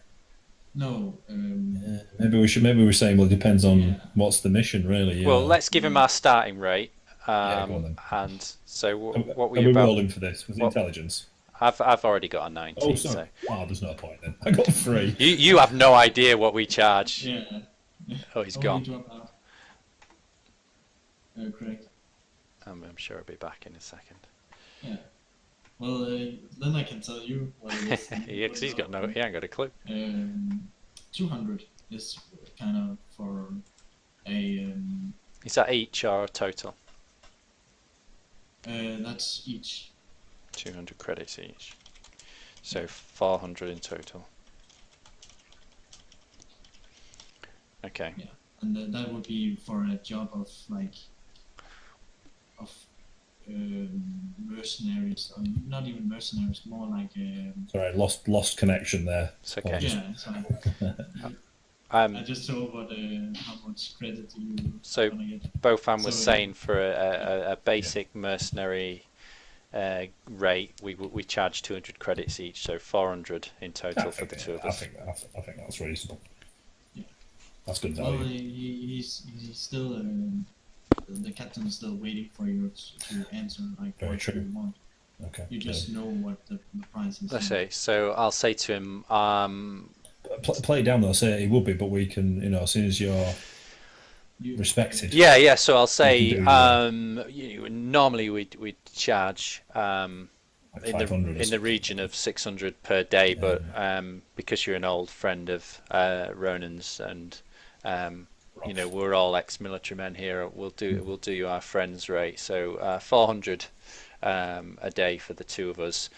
no. Yeah, maybe we're saying, well, it depends on Yeah. what's the mission, really. You Well, know. let's give him our starting rate. Yeah, go on then. And so what were Are you we about? rolling for this? Was it what- intelligence? I've already got a 19. Oh, sorry. So Oh, there's no point then. I got 3. you have no idea what we charge. Yeah. Oh, he's Oh, gone. he dropped out. Correct. I'm sure I'll be back in a second. Yeah. Well, then I can tell you what it is. Yeah, because he ain't got a clue. 200 is kind of for a. Is that each or total? That's each. 200 credits each. So 400 in total. Okay. Yeah, and that would be for a job of like of mercenaries, or not even mercenaries, more like Sorry, lost connection there. It's okay. Apologies. yeah. So I just saw what how much credit you So gonna get. Bofan was So, saying for a basic mercenary rate, we charge 200 credits each, so 400 in total for the two of us. I think that's reasonable. Yeah. That's good Well, value. he's still the captain is still waiting for you to answer like Very what true. you want. Okay. You just know what the price is. Let's say. So I'll say to him, Play it down though. Say it would be, but we can, as soon as you're respected. yeah. So I'll say, You normally we'd charge Like in 500 the region of 600 per day, but because you're an old friend of Ronan's and we're all ex-military men here, we'll do you our friends rate. So 400 a day for the two of us.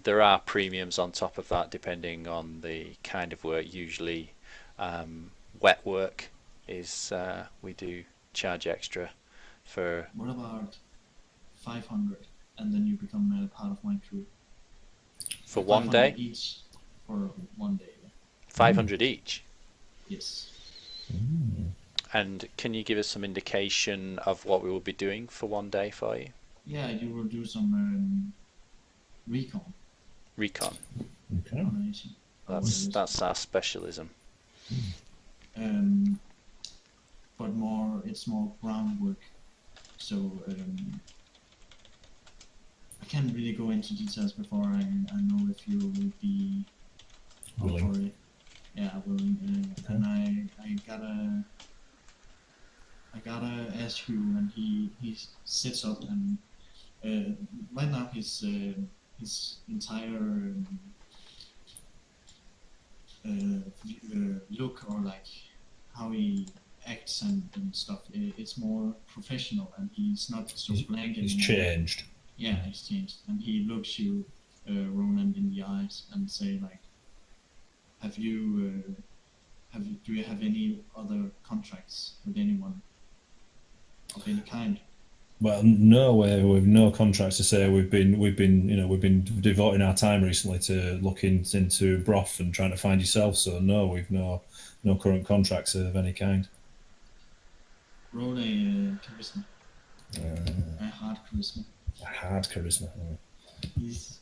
There are premiums on top of that depending on the kind of work. Usually wet work is we do charge extra for. What about 500, and then you become a part of my crew? For 1 day? Each for 1 day. 500 each. Yes. And can you give us some indication of what we will be doing for 1 day for you? Yeah, you will do some recon. Recon. Okay. Coordination. That's our specialism. But it's more groundwork. So I can't really go into details before I know if you will be up Willing. for it. Yeah, willing. And I gotta ask you. And he sits up, and right now his entire look, or like how he acts and stuff, it's more professional, and he's not so blank He's anymore. changed. Yeah, he's changed, and he looks you, Ronan, in the eyes and say like, do you have any other contracts with anyone of any kind? Well, no, we've no contracts to say. We've been devoting our time recently to looking into broth and trying to find yourself. So no, we've no current contracts of any kind. Roll a charisma. A hard charisma. Hard charisma. He's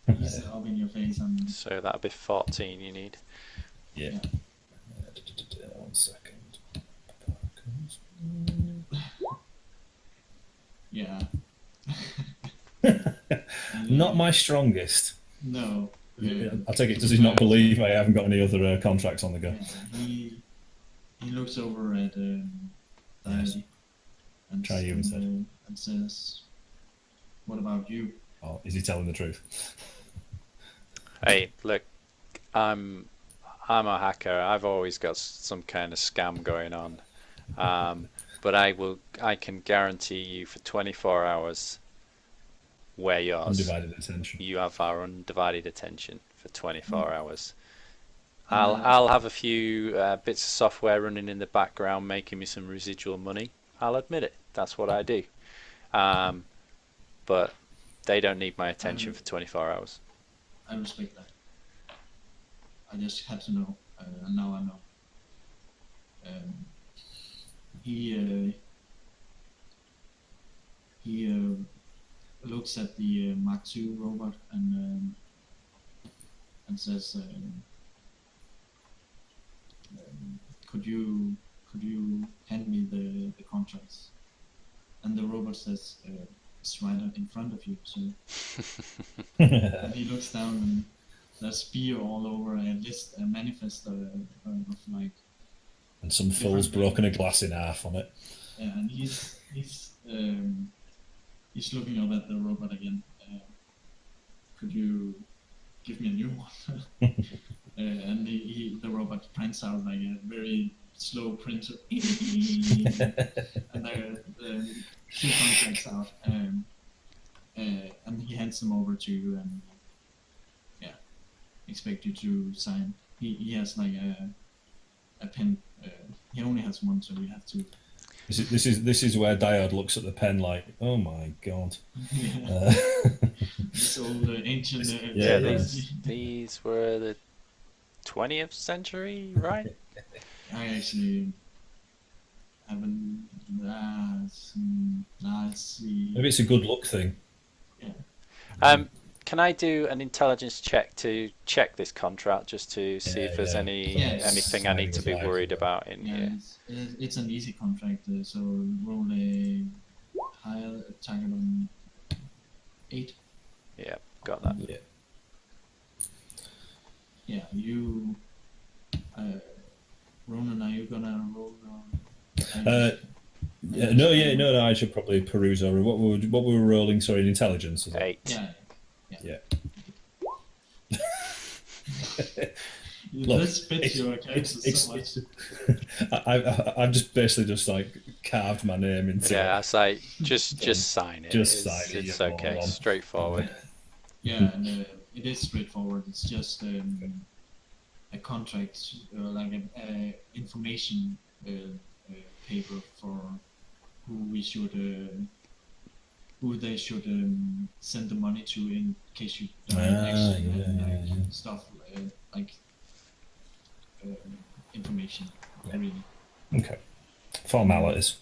up in your face, and So that'll be 14 you need. Yeah. 1 second. yeah. Not my strongest. No. I take it. Does he not believe I haven't got any other contracts on the go? Yeah, he looks over at Diary and Try you instead. And says, "What about you?" Oh, is he telling the truth? Hey, look, I'm a hacker. I've always got some kind of scam going on, but I can guarantee you for 24 hours, we're yours. Undivided attention. You have our undivided attention for 24 hours. I'll have a few bits of software running in the background, making me some residual money. I'll admit it. That's what I do. But they don't need my attention for 24 hours. I respect that. I just had to know, and now I know. He looks at the Mark II robot and says, "Could you hand me the contracts?" And the robot says, "It's right in front of you, sir." And he looks down and there's beer all over a list, a manifest of like. And some fool's broken a glass in half on it. Yeah, and he's looking up at the robot again. Could you give me a new one? And the robot prints out like a very slow printer, and the two contracts out, and he hands them over to you, and expect you to sign. He has like a pen. He only has one, so we have to. This is where Diode looks at the pen like, oh my god. This old ancient. These were the 20th century, right? I actually haven't. Let's see. Maybe it's a good luck thing. Yeah. Can I do an intelligence check to check this contract just to see if there's anything I need to be worried about in here? It's an easy contract, so roll a higher target on 8. Yeah, got that. Yeah. Yeah, you, Ronan, are you gonna roll? No. I should probably peruse over what we were rolling. Sorry, in intelligence. Is it? 8. Yeah. Look, this fits your character so much. I've just basically just like carved my name into. Yeah, I say just sign it. Sign it. It's okay, straightforward. Yeah, and it is straightforward. It's just a contract, like a information paper for who they should send the money to in case you don't actually stuff like information. Yeah. Really. Okay. Formalities.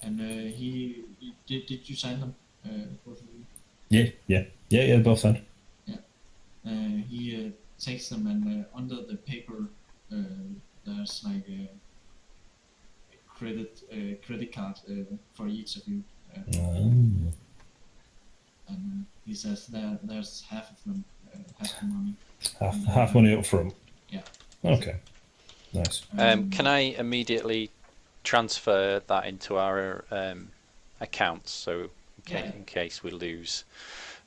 And did you sign them? Both of you? Yeah, both signed. He takes them, and under the paper there's like a credit card for each of you. And he says there's half of them, half the money. Half money up front. Yeah. Okay. Nice. Can I immediately transfer that into our accounts, so in case we lose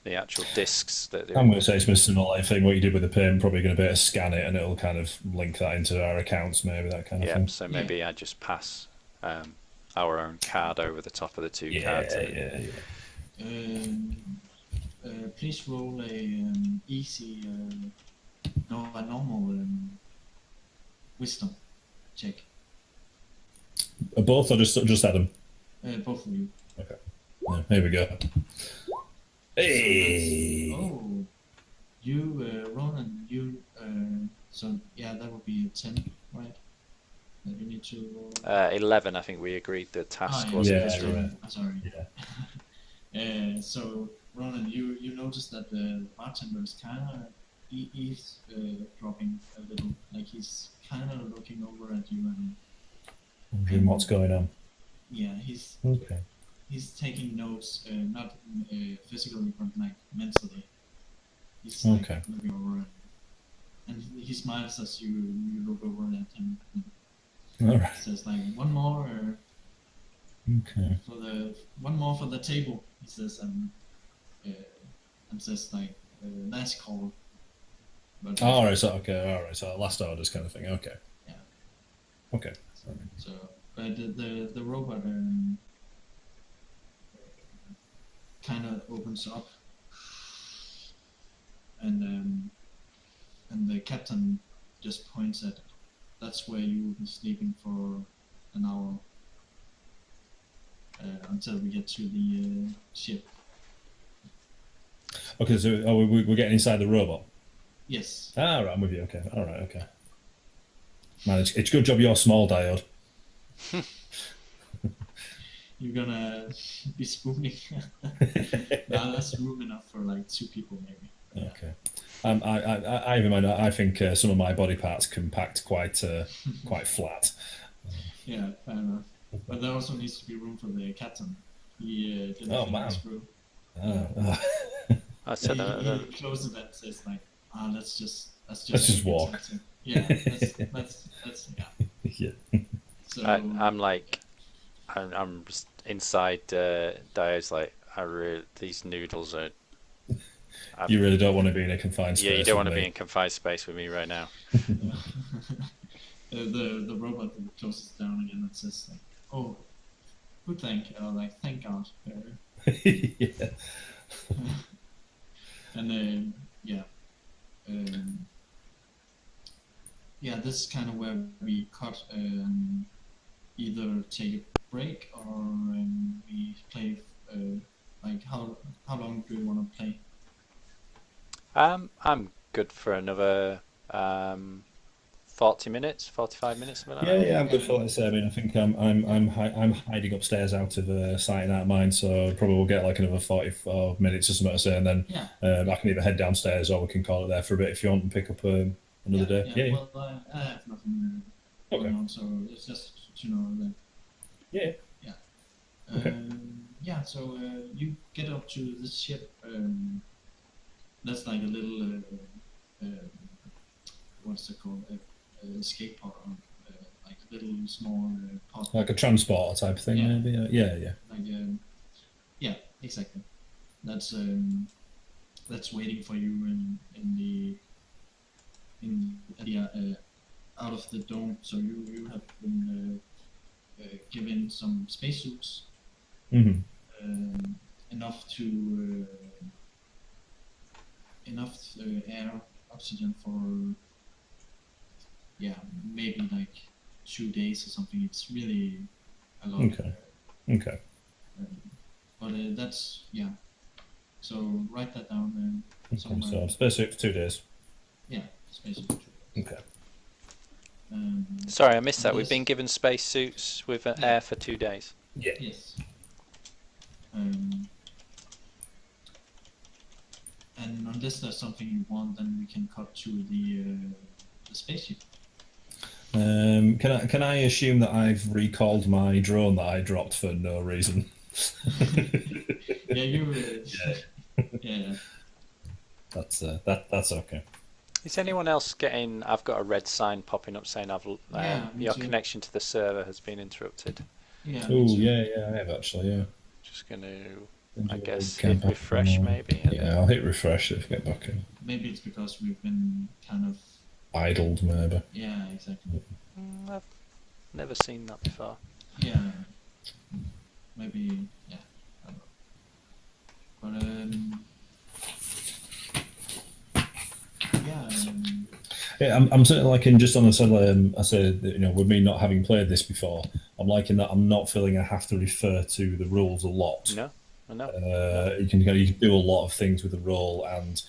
the actual discs that I'm going to say it's Mr. Nolay thing. What you did with the pen, probably going to be able to scan it, and it'll kind of link that into our accounts, maybe that kind of thing. So maybe I just pass our own card over the top of the two cards. Please roll a easy, a normal wisdom check. Both or just Adam? Both of you. Okay. Yeah, here we go. Hey. Oh, you, Ronan, so yeah, that would be a 10, right? That you need to roll. 11, I think we agreed the task was. Yeah, right. I'm sorry. Yeah. So Ronan, you notice that the bartender is kind of dropping a little, like he's kind of looking over at you and Wondering what's going on. Yeah, he's Okay. He's taking notes, not physically, but like mentally. He's Okay. looking over, and he smiles as you look over at him. All right. Says like one more Okay. one more for the table. He says and says like nice call. But All right. So last orders kind of thing. Okay. Yeah. Okay. So but the robot kind of opens up, and the captain just points at, that's where you will be sleeping for an hour until we get to the ship. Okay. So we're getting inside the robot. Yes. Ah, right, I'm with you. Okay, all right, okay. Man, it's a good job you're small, Diode. You're gonna be spooning. Nah, that's room enough for like 2 people maybe. Yeah. Okay. I even mind. I think some of my body parts compact quite flat. Yeah, fair enough. But there also needs to be room for the captain. He didn't Oh fit man. his crew. Ah. I said He closed it and says like, let's just Let's just make it walk. tempting. Yeah, let's yeah. Yeah. So I'm like, I'm just inside. Dio's like, these noodles are. You really don't want to be in a confined space. Yeah, you don't want to with be me. in confined space with me right now. the robot closes down again and says like, oh, good thank God. Yeah. And yeah. Yeah, this is kind of where we cut either take a break or we play. Like how long do you want to play? I'm good for another 40 minutes, 45 minutes, something like that. Yeah, I'm good for, like I say. I mean, I think I'm hiding upstairs out of sight and out of mind, so probably we'll get like another 45 minutes or something to say, and then Yeah. I can either head downstairs or we can call it there for a bit if you want and pick up another day. Yeah. Well, I have nothing going on, so it's just to know that. Yeah. Yeah. Okay. Yeah. So you get up to this ship. That's like a little. What's it called? Escape pod, like a little small pod. Like a transporter type of thing, Yeah. maybe. Yeah. Like yeah, exactly. That's waiting for you out of the dome. So you have been given some spacesuits, Mm-hmm. enough air, oxygen for maybe like 2 days or something. It's really a lot. Okay. But that's So write that down somewhere. So spacesuit for 2 days. Yeah, spacesuit. Okay. Sorry, I missed that. We've this- been given spacesuits with air for 2 days. Yeah. Yes. And unless there's something you want, then we can cut to the spaceship. Can I assume that I've recalled my drone that I dropped for no reason? Yeah, you. Yeah. That's okay. Is anyone else getting? I've got a red sign popping up saying Me your too. connection to the server has been interrupted. Yeah. Oh me too. yeah, I have actually. Yeah. Just going to, I Enjoy guess, getting hit back refresh on. maybe. Yeah, I'll hit refresh if I get back in. Maybe it's because we've been kind of. Idled, maybe. Yeah, exactly. I've never seen that before. Yeah. Maybe. Yeah. I don't know. But yeah. Yeah, I'm certainly liking just on the side. I said, with me not having played this before, I'm liking that I'm not feeling I have to refer to the rules a lot. No, I know. You can do a lot of things with the role, and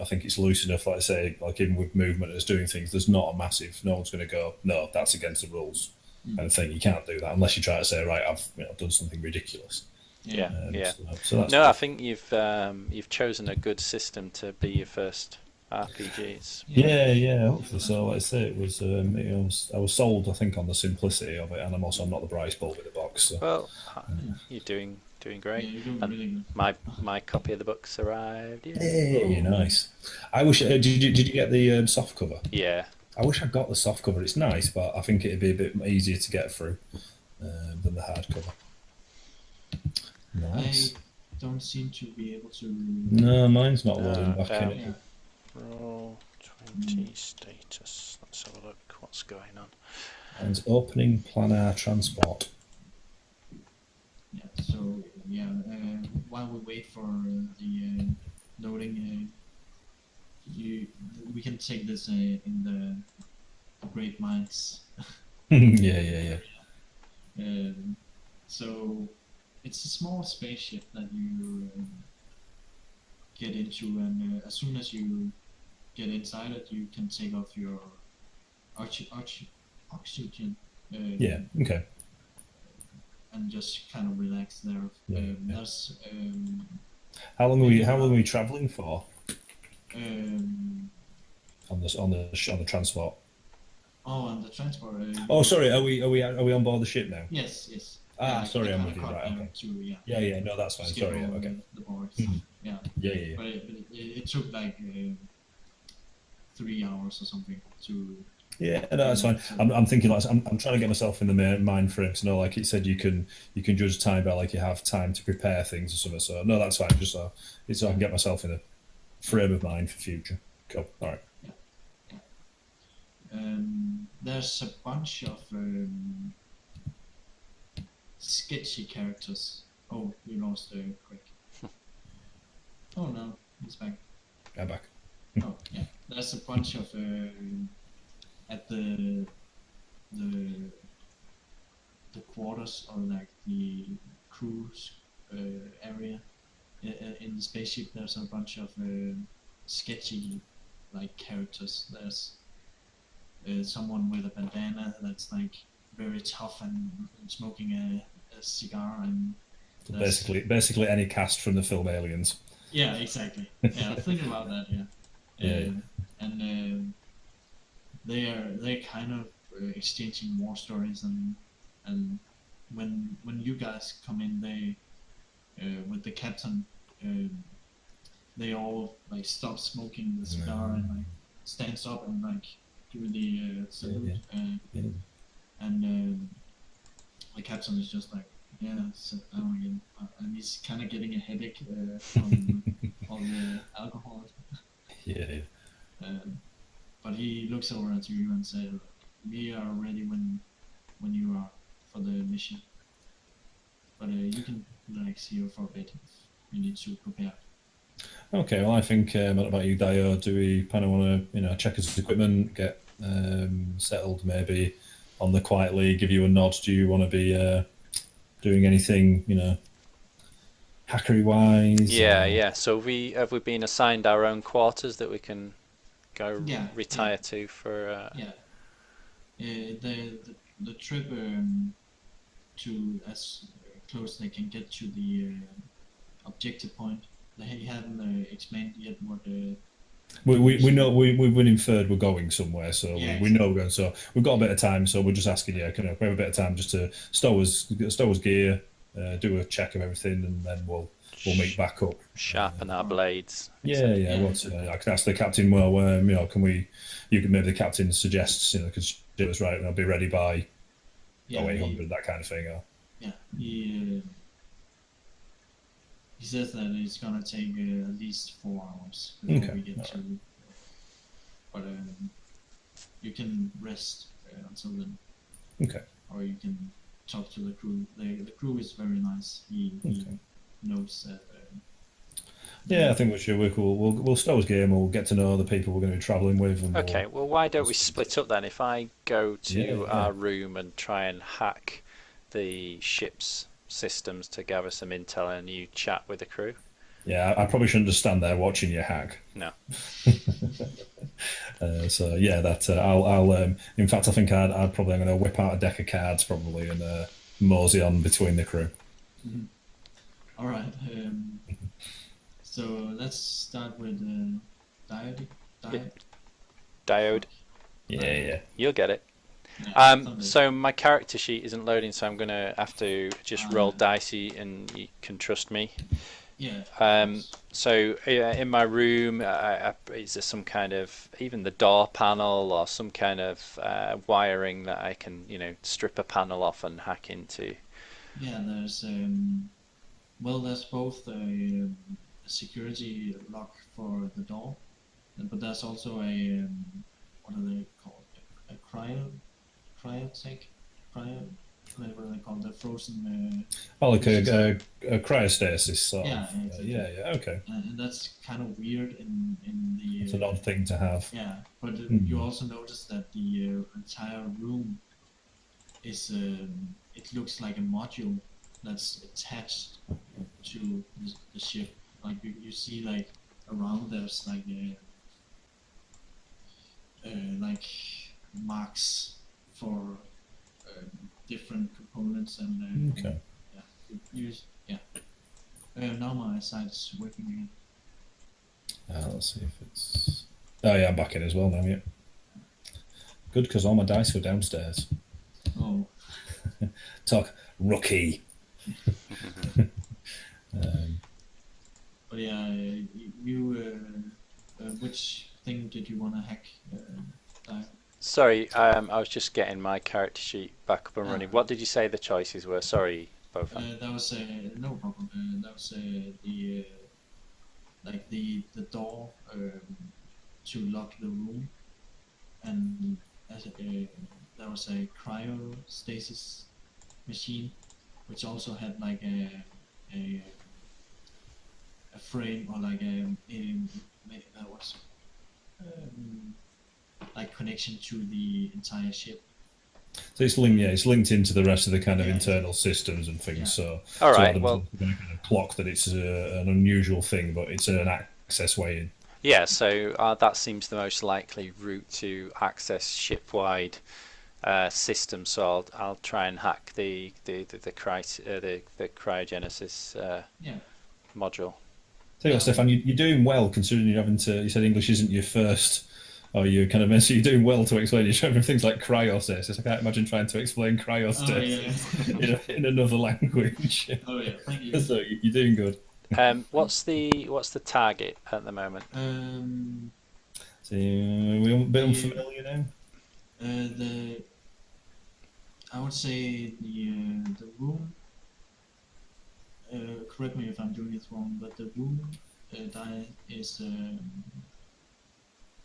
I think it's loose enough. Like I say, like even with movement as doing things, there's not a massive. No one's going to go, no, that's against the rules, kind of thing. You can't do that unless you try to say, right, I've done something ridiculous. Yeah. So that's No, I think you've chosen a good system to be your first RPGs. Yeah. Hopefully so. Like I say, it was. I was sold, I think, on the simplicity of it, and I'm not the brightest bulb in the box. So. Well, you're doing great. Yeah, you're doing And really good. my copy of the book's arrived. Yeah. Hey, nice. I wish. Did you get the soft cover? Yeah. I wish I got the soft cover. It's nice, but I think it'd be a bit easier to get through than the hard cover. Nice. I don't seem to be able to. No, mine's not loading back down. in. Yeah. Roll 20 status. Let's have a look. What's going on? Mine's opening planar transport. Yeah. So while we wait for the loading, we can take this in the Great Minds. Yeah. So it's a small spaceship that you get into, and as soon as you get inside it, you can take off your oxygen. Yeah. Okay. And just kind of relax there. Yeah. There's How long are we traveling for on the transport? on the transport. Oh, sorry. Are we on board the ship now? Yes, yes. Ah, Yeah, sorry, I I'm kind with of you. cut Right. there Okay. to Yeah. Yeah. No, that's fine. skip Sorry. Yeah. all Okay. the board. Mhm. Yeah. Yeah. Yeah. But it took like 3 hours or something to. Yeah, no, that's fine. I'm thinking like I'm trying to get myself in the mind frame to know, like it said, you can judge time by like you have time to prepare things or something. So no, that's fine. Just so I can get myself in a frame of mind for future. Cool. All right. There's a bunch of sketchy characters. Oh, we lost Quick. Oh no, he's back. I'm back. Oh yeah, there's a bunch of at the quarters or like the cruise area in the spaceship. There's a bunch of sketchy like characters. There's someone with a bandana that's like very tough and smoking a cigar, and So basically any cast from the film Aliens. yeah, exactly. Yeah, think about that. Yeah, Yeah. And they're kind of exchanging war stories, and when you guys come in, they with the captain, they all like stop smoking the cigar and like stands up and like do the salute. Yeah. And the captain is just like, yeah, sit down again. And he's kind of getting a headache from all the alcohol. Yeah. But he looks over at you and says, "We are ready when you are for the mission. But you can relax here for a bit if you need to prepare." Okay. Well, I think what about you, Dio? Do we kind of want to check his equipment, get settled, maybe on the quietly, give you a nod? Do you want to be doing anything, hackery wise? Yeah. So have we been assigned our own quarters that we can go retire to for? Yeah. The trip to as close they can get to the objective point. They haven't explained yet what. We know we've been inferred we're going somewhere, so Yeah, we know we're going. So we've got a bit of time. So we're just asking, can we have a bit of time just to stow us gear, do a check of everything, and then we'll meet back up. Sharpen our blades. Yeah. What I can ask the captain. Well, can we? You can maybe the captain suggests, because it was right. I'll be ready by 800, that kind of thing. Or, yeah, he says that it's gonna take at least 4 hours before we get to. But you can rest until then. Okay. Or you can talk to the crew. The crew is very nice. He knows that. Yeah, I think we should. We'll stow his game. We'll get to know the people we're going to be travelling with. And Okay. Well, why don't we split up then? If I go to our room and try and hack the ship's systems to gather some intel, and you chat with the crew. Yeah, I probably shouldn't just stand there watching you hack. No. So yeah, that I'll. In fact, I think I'm going to whip out a deck of cards probably and mosey on between the crew. Mm-hmm. All right. So let's start with Diode. Yeah. You'll get it. Yeah, so my character sheet isn't loading, so I'm gonna have to just roll dicey, and you can trust me. Yeah. So in my room, is there some kind of, even the door panel or some kind of wiring that I can, strip a panel off and hack into? Yeah, there's there's both a security lock for the door, but there's also a what are they called? A whatever they call the frozen. Like a cryostasis. Sort Yeah, of. exactly. Yeah. Okay. And that's kind of weird in the. It's an odd thing to have. Yeah, but you also notice that the entire room is it looks like a module that's attached to the ship. Like you see, like around there's like like marks for different components and Okay. now my site is working again. Let's see if it's. Oh yeah, I'm back in as well now. Yeah. Good, because all my dice were downstairs. Oh, Talk rookie. but yeah, which thing did you want to hack? Sorry, I was just getting my character sheet back up and running. Ah. What did you say the choices were? Sorry, both. That was no problem. That was the like the door to lock the room, and there was a cryostasis machine, which also had like a frame or like that was like connection to the entire ship. So it's linked, yeah, it's linked into the rest of the kind of Yeah. internal systems and things. Yeah. So, All so right, Adam's well- going to kind of clock that it's an unusual thing, but it's an access way in. Yeah, so that seems the most likely route to access ship-wide systems. So I'll try and hack the cryogenesis Yeah. module. Tell you what, Stefan, you're doing well considering you're having to. You said English isn't your first, or you kind of. So you're doing well to explain. You're showing things like cryostasis. I can't imagine trying to explain cryostasis in another language. Oh yeah, thank you. So you're doing good. What's the target at the moment? So we're a bit unfamiliar now. I would say the room. Correct me if I'm doing it wrong, but the room die is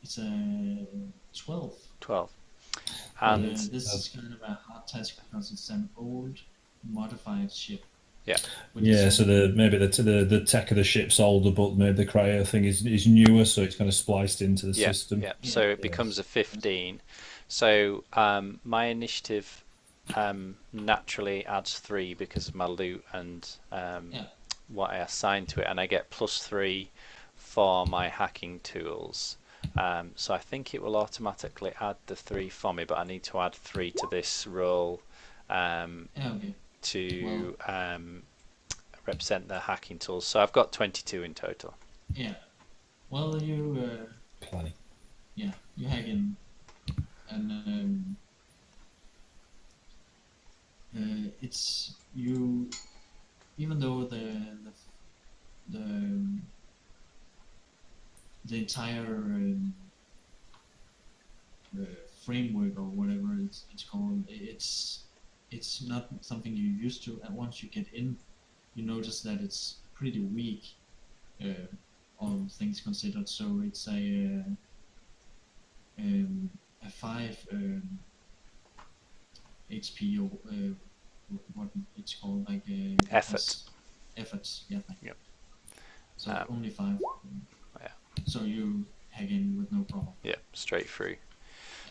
it's a 12. 12. And And this is kind of a hard task because it's an old modified ship. yeah, Yeah, so the tech of the ship's older, but maybe the cryo thing is newer, so it's kind of spliced into the system. Yeah. So it becomes a 15. So my initiative naturally adds 3 because of my loot and what I assign to it, and I get +3 for my hacking tools. So I think it will automatically add the 3 for me, but I need to add 3 to this roll to represent the hacking tools. So I've got 22 in total. Yeah. Well, you Plenty. yeah, you hack in, and it's you. Even though the entire framework or whatever it's called, it's not something you're used to, and once you get in, you notice that it's pretty weak, all things considered. So it's a 5 HP or what it's called, like Effort. Efforts, yeah. Yep. So only 5. Yeah. So you hack in with no problem. Yeah, straight through.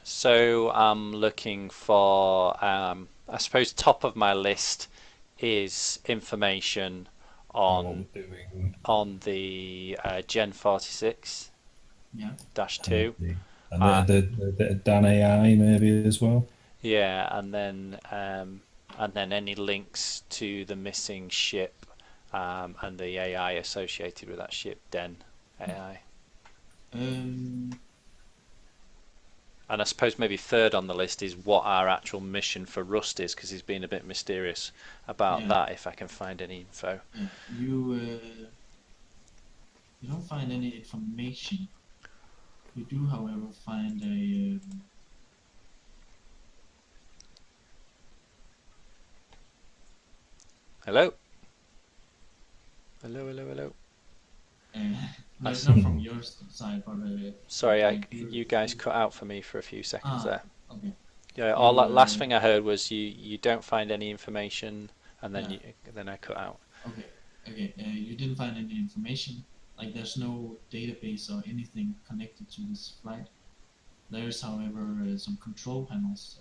So I'm looking for, I suppose top of my list is information on the Gen 46 Yeah. -2. And the Dan AI maybe as well. Yeah, and then any links to the missing ship and the AI associated with that ship, Den AI. And I suppose maybe third on the list is what our actual mission for Rust is, because he's been a bit mysterious about that, if I can find any info. Yeah. You don't find any information. You do, however, find a Hello? Hello? not from your side, but Sorry, you guys cut out for me for a few seconds there. Okay. Yeah, all that last thing I heard was you don't find any information, and then then I cut out. Okay. You didn't find any information. Like there's no database or anything connected to this flight. There is, however, some control panels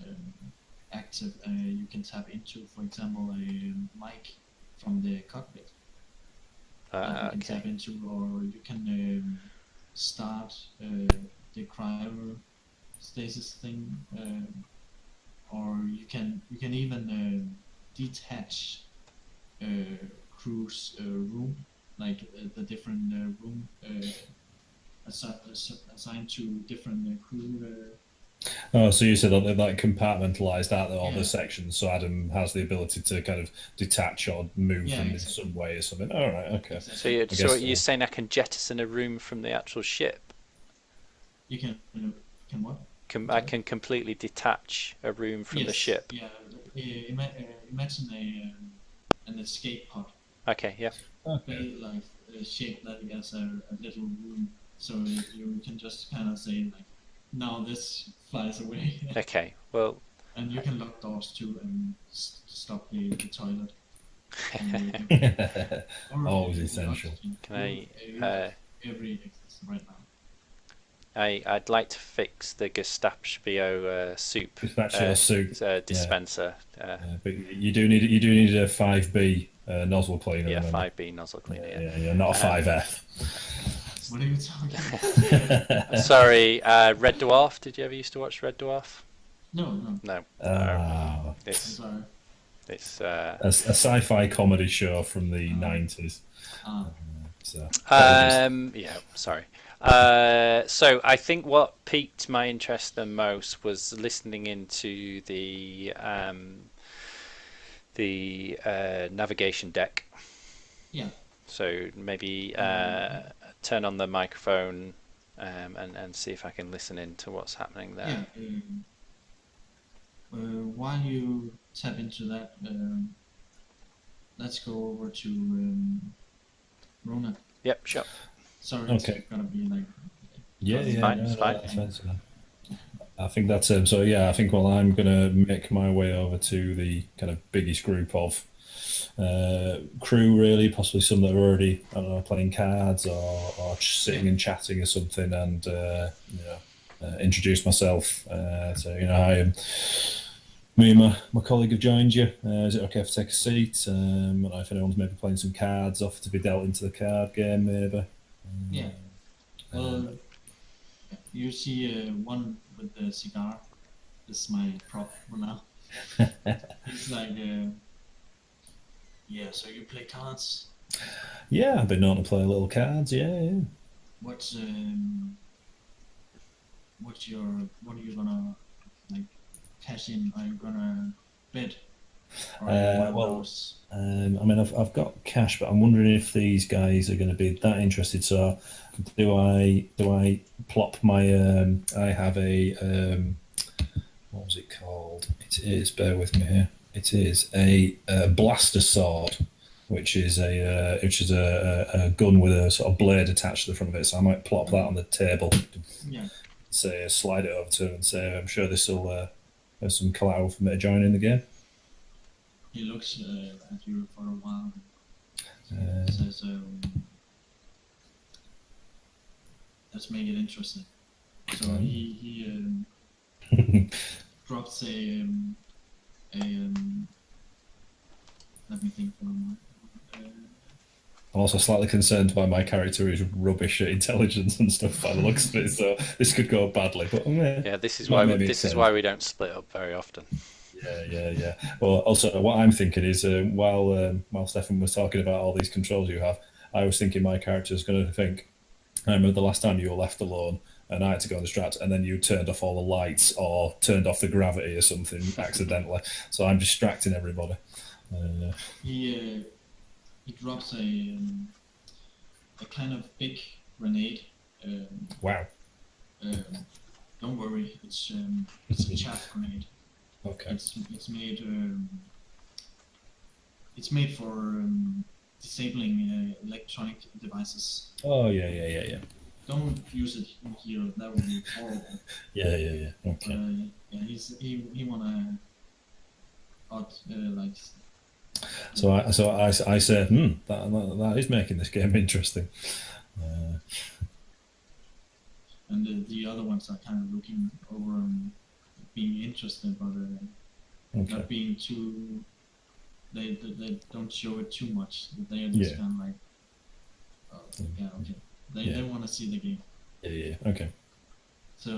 active. You can tap into, for example, a mic from the cockpit. You can tap into, or you can start the cryo stasis thing, or you can even detach crew's room, like the different room assigned to different crew. Oh, so you said that they've like compartmentalized out all Yeah. the sections, so Adam has the ability to kind of detach or move Yeah, them exactly. in some way or something. All right, okay. Exactly. So you're, guess, you're saying I can jettison a room from the actual ship? You can what? I can completely detach a room from the ship. Yeah. Imagine an escape pod. Okay, yeah. Okay. Like shaped like as a little room, so you can just kind of say like, now this flies away. Okay, well, And you can lock doors too and stop the toilet. Always essential. can I? You have every exit right now. I'd like to fix the Gestapo soup Pistachio soup dispenser. But you do need a 5B nozzle cleaner. Yeah, remember? 5B nozzle cleaner. Yeah, not a 5F. What are you talking about? Sorry, Red Dwarf. Did you ever used to watch Red Dwarf? No. No. I'm sorry. It's a sci-fi comedy show from the 90s. Yeah, sorry. So I think what piqued my interest the most was listening into the navigation deck. Yeah. So maybe turn on the microphone and see if I can listen in to what's happening there. Yeah. While you tap into that, let's go over to Rona. Yep, sure. Sorry, Okay. it's gonna be like. It's fine. I think that's so. Yeah, I think I'm gonna make my way over to the kind of biggest group of crew, really, possibly some that are already, I don't know, playing cards or just sitting and chatting or something, and introduce myself. So I am. Me and my colleague have joined you. Is it okay if I take a seat? I don't know if anyone's maybe playing some cards off to be dealt into the card game, maybe. Yeah. Well, you see one with the cigar. This is my prop for now. He's like, yeah. So you play cards. Yeah, I've been known to play little cards. Yeah. What are you gonna like cash in? Are you gonna bet? I mean, I've got cash, but I'm wondering if these guys are going to be that interested. So, do I plop my? I have a what was it called? It is. Bear with me here. It is a blaster sword, which is a gun with a sort of blade attached to the front of it. So I might plop that on the table. Yeah. Say, slide it over to him and say, I'm sure this will have some collateral for me to join in the game. He looks at you for a while and says, let's make it interesting. So he drops a let me think for a moment. I'm also slightly concerned by my character who's rubbish at intelligence and stuff by the looks of it, so this could go badly. But yeah, this is why we don't split up very often. Yeah. Well, also what I'm thinking is while Stefan was talking about all these controls you have, I was thinking my character is going to think, I remember the last time you were left alone and I had to go on the strat, and then you turned off all the lights or turned off the gravity or something accidentally. So I'm distracting everybody. He drops a kind of big grenade. Wow. Don't worry, it's a chaff grenade. Okay. It's made for disabling electronic devices. Oh yeah. Don't use it here. That would be horrible. Yeah. Okay. He wanna like. So I say, that is making this game interesting. And the other ones are kind of looking over and being interested, but not being too. They don't show it too much. They are just kind of like, okay. They want to see the game. Yeah. Okay. So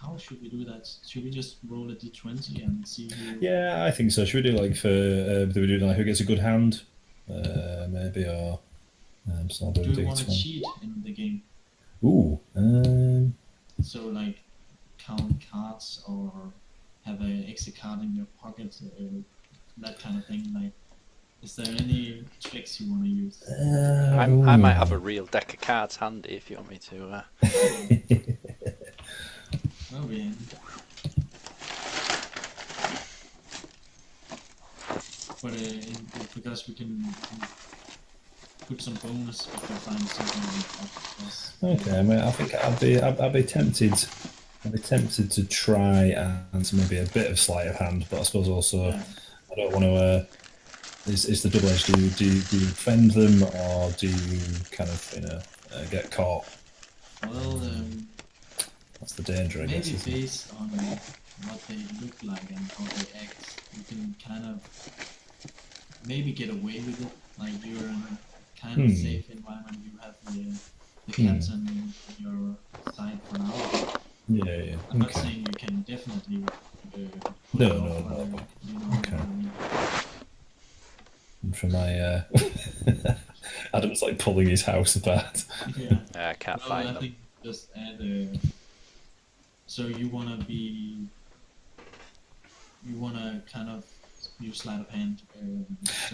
how should we do that? Should we just roll a d20 and see who? Yeah, I think so. Should we do like for do we do like who gets a good hand? Maybe or so I'll do Do you want to D20. cheat in the game? Ooh, So like count cards or have an extra card in your pocket, that kind of thing. Like, is there any tricks you want to use? I might have a real deck of cards handy if you want me to. Oh yeah. But because we can put some bonus if we find something like that. okay. I mean, I think I'd be tempted. I'd be tempted to try and maybe a bit of sleight of hand, but I suppose also Yeah. I don't want to. Is the double edge? Do you defend them or do you kind of get caught? Well, That's the danger, I guess. maybe Isn't it? based on what they look like and how they act, you can kind of maybe get away with it. Like you're in a kind of safe environment. You have the captain on your side for now. Yeah. I'm not Okay. saying you can definitely. No, pull it no, off, no. but, you know, Okay. what I mean. And for my Adam's like pulling his house apart. Yeah. I can't Well, find I them. think just add so you wanna kind of use sleight of hand. So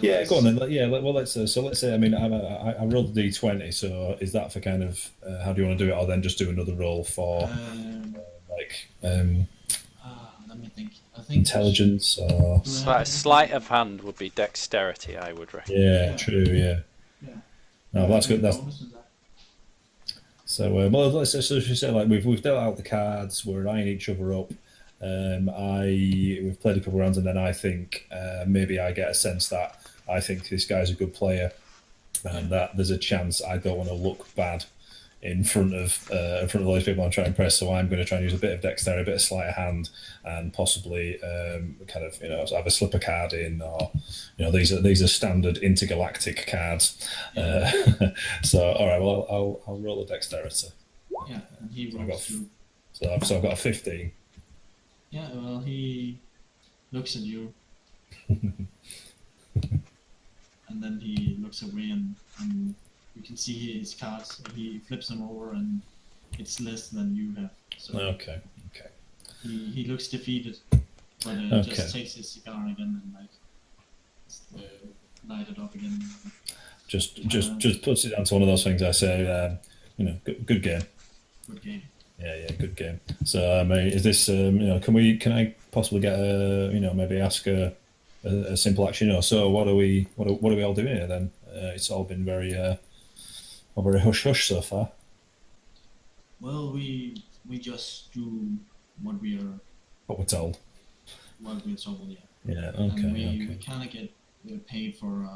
Yeah, it's- go on then. Yeah, well, let's say. I mean, I rolled a d20. So is that for kind of how do you want to do it, or then just do another roll for like let me think. I think intelligence or Sleight of hand would be dexterity, I would reckon. yeah, true, yeah. Yeah. No, that's good. That's Bonus in that. so. Well, let's so she said like we've dealt out the cards. We're eyeing each other up. We've played a couple of rounds, and then I think maybe I get a sense that I think this guy's a good player, and that there's a chance I don't want to look bad in front of those people I'm trying to impress. So I'm going to try and use a bit of dexterity, a bit of sleight of hand, and possibly kind of either slip a card in, or these are standard intergalactic cards. So all right, well I'll roll a dexterity. Yeah, and he I got rolls through. So I've got a 15. Yeah, well, he looks at you, and then he looks away, and you can see his cards. He flips them over, and it's less than you have. So Okay. he looks defeated, but Okay. just takes his cigar again and light it up again. Just puts it down to one of those things I say. Good game. Good game. Yeah, good game. So, I mean, is this, can I possibly get maybe ask a simple action? So what are we all doing here then? It's all been very hush hush so far. Well, we just do what we're told. Yeah. Yeah. And Okay. we kind of get paid for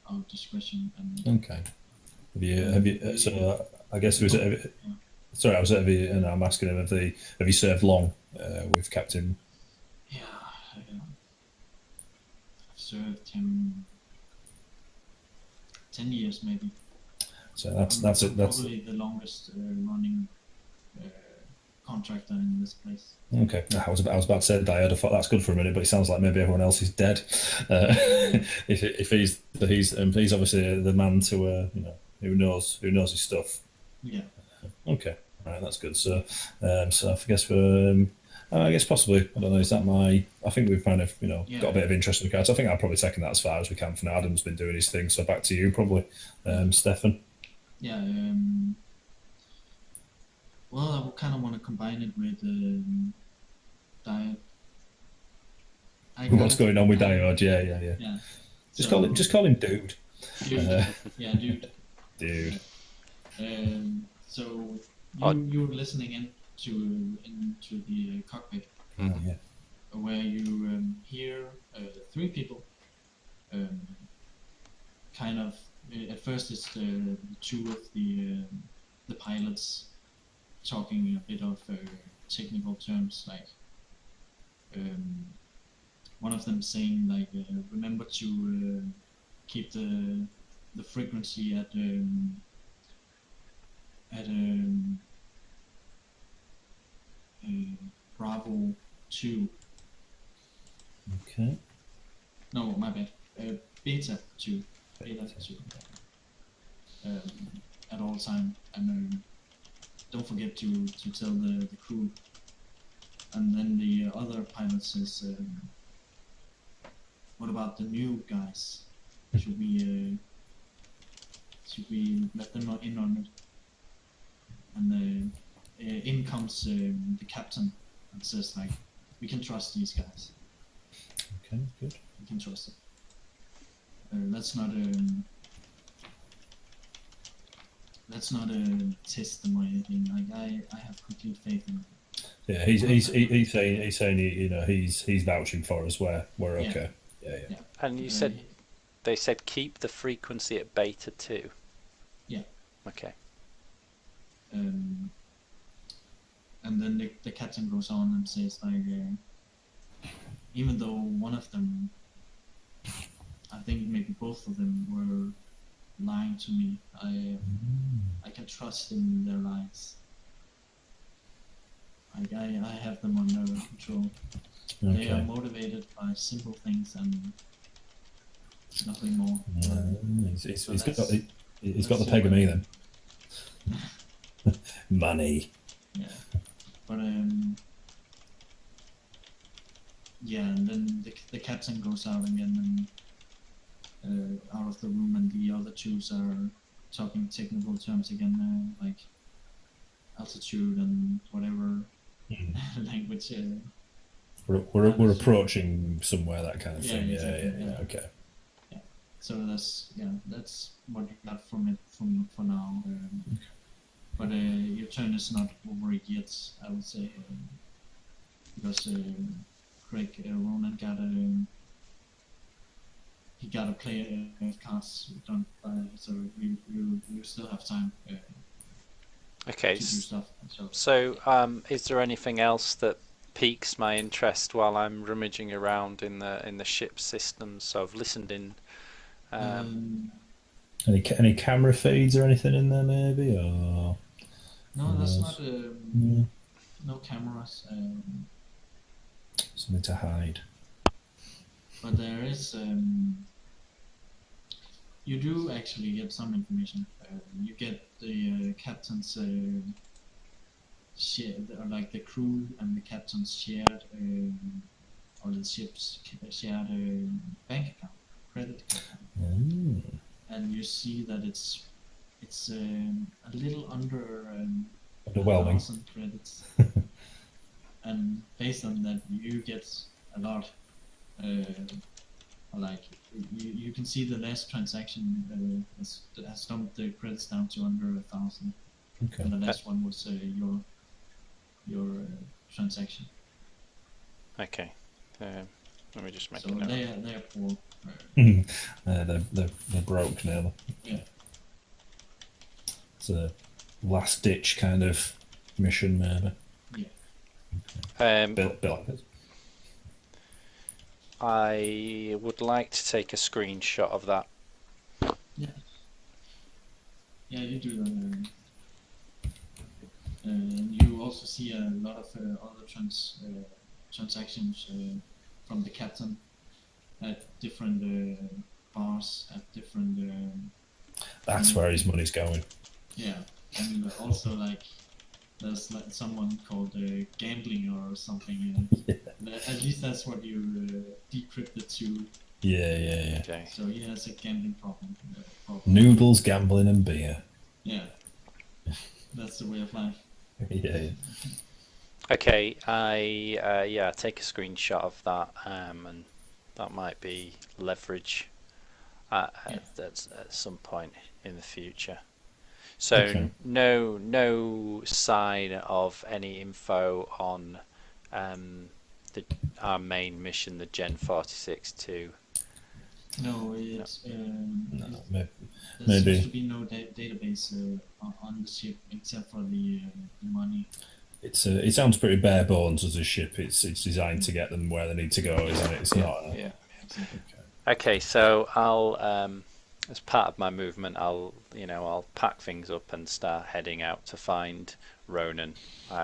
our discretion and. Okay. Have you? So I guess was it? Sorry, I'm asking him. Have you served long with Captain? Yeah, I've served him 10 years maybe. So that's probably the longest running contractor in this place. okay. I was about to say that. I thought that's good for a minute, but it sounds like maybe everyone else is dead. If he's obviously the man to who knows his stuff. Yeah. Okay, right, that's good. So I guess possibly I don't know. Is that my? I think we've kind of got a bit of interest in the cards. I think I've probably taken that as far as we can for now. Adam's been doing his thing, so back to you probably, Stefan. Yeah. Well, I kind of want to combine it with diet. What's going on with Diode? Yeah. Yeah. Just call him dude. Dude. Yeah, dude. Dude. So you're listening into the cockpit, Yeah. where you hear three people. Kind of at first it's the two of the pilots talking a bit of technical terms, like one of them saying like remember to keep the frequency at Bravo 2. Okay. No, my bad. Beta 2. Beta 2. At all time, and don't forget to tell the crew. And then the other pilot says, "What about the new guys? Should we let them not in on it?" And in comes the captain and says, like, "We can trust these guys. Okay, good. We can trust them. Let's not test them or anything. Like I have complete faith in them." Yeah, he's saying he's vouching for us. We're Yeah. okay. Yeah. And you said they said keep the frequency at beta 2. Yeah. Okay. And then the captain goes on and says, like, even though one of them, I think maybe both of them were lying to me, I can trust in their lies. Like I have them under control. They are Okay. motivated by simple things and nothing more. He's got the peg of me then. Money. Yeah, but yeah, and then the captain goes out again and out of the room, and the other twos are talking technical terms again, like altitude and whatever language. We're approaching somewhere, that kind of Yeah, thing. exactly, Yeah. Okay. So that's what you got from it for now. But your turn is not over yet, I would say, because Craig Ronan got a player of cards done by, so you still have time Okay. to do stuff. So, is there anything else that piques my interest while I'm rummaging around in the ship systems? So I've listened in. Any camera feeds or anything in there, maybe? Or no, that's not. No cameras. something to hide. But there is. You do actually get some information. You get the captain's like the crew and the captain's shared, or the ship's shared bank account, credit account, and you see that it's a little under Underwhelming. 1,000 credits, and based on that, you get a lot. Like you can see the last transaction has dumped the credits down to under 1,000, Okay. and the last one was your transaction. Okay. Let me just make So a note. they're poor. They're broke now. Yeah. It's a last ditch kind of mission, maybe. Yeah. Bit like this. I would like to take a screenshot of that. Yeah. Yeah, you do that. And you also see a lot of other transactions from the captain at different bars, at different. That's where his money's going. Yeah, and also like there's like someone called gambling or something. At least that's what you decrypted to. Yeah. Okay. So he has a gambling problem. Noodles, gambling, and beer. Yeah, that's the way of life. Yeah. Okay. I take a screenshot of that, and that might be leverage at some point in the future. So Okay. no sign of any info on our main mission, the Gen 46-2. No, it's Maybe. there seems to be no database on the ship except for the money. It sounds pretty bare bones as a ship. It's designed to get them where they need to go, isn't it? It's not. Yeah. Exactly. Okay, so I'll as part of my movement, I'll pack things up and start heading out to find Ronan,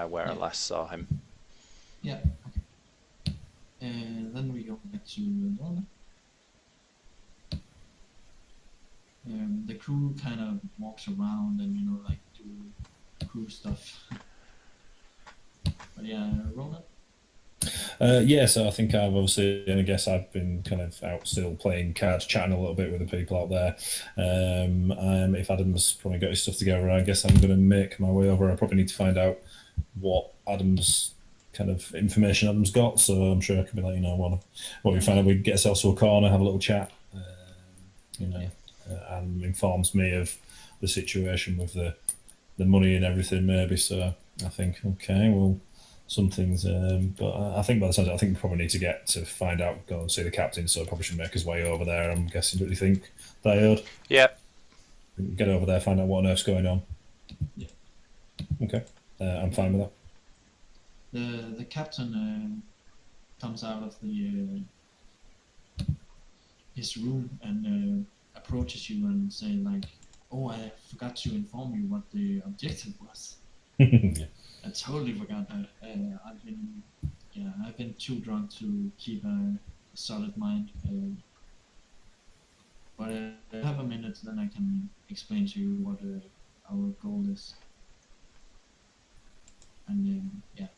where I last saw him. Yeah. Okay. Then we go back to Lorna. The crew kind of walks around and like do crew stuff. But yeah, Ronan. Yeah, so I think I've obviously, and I guess I've been kind of out still playing cards, chatting a little bit with the people out there. If Adam's probably got his stuff together, I guess I'm going to make my way over. I probably need to find out what Adam's kind of information Adam's got, so I'm sure I can be like, what we find out, we get ourselves to a corner, have a little chat, and informs me of the situation with the money and everything, maybe. So I think, okay, well, some things, but I think by the time, I think we probably need to get to find out, go and see the captain, so probably should make his way over there. I'm guessing, do you think, Diode? Yeah. Get over there, find out what on earth's going on. Yeah. Okay, I'm fine with that. The captain comes out of his room and approaches you and say like, "Oh, I forgot to inform you what the objective was." Yeah. I totally forgot that. I've been too drunk to keep a solid mind. But I have a minute, then I can explain to you what our goal is. And yeah.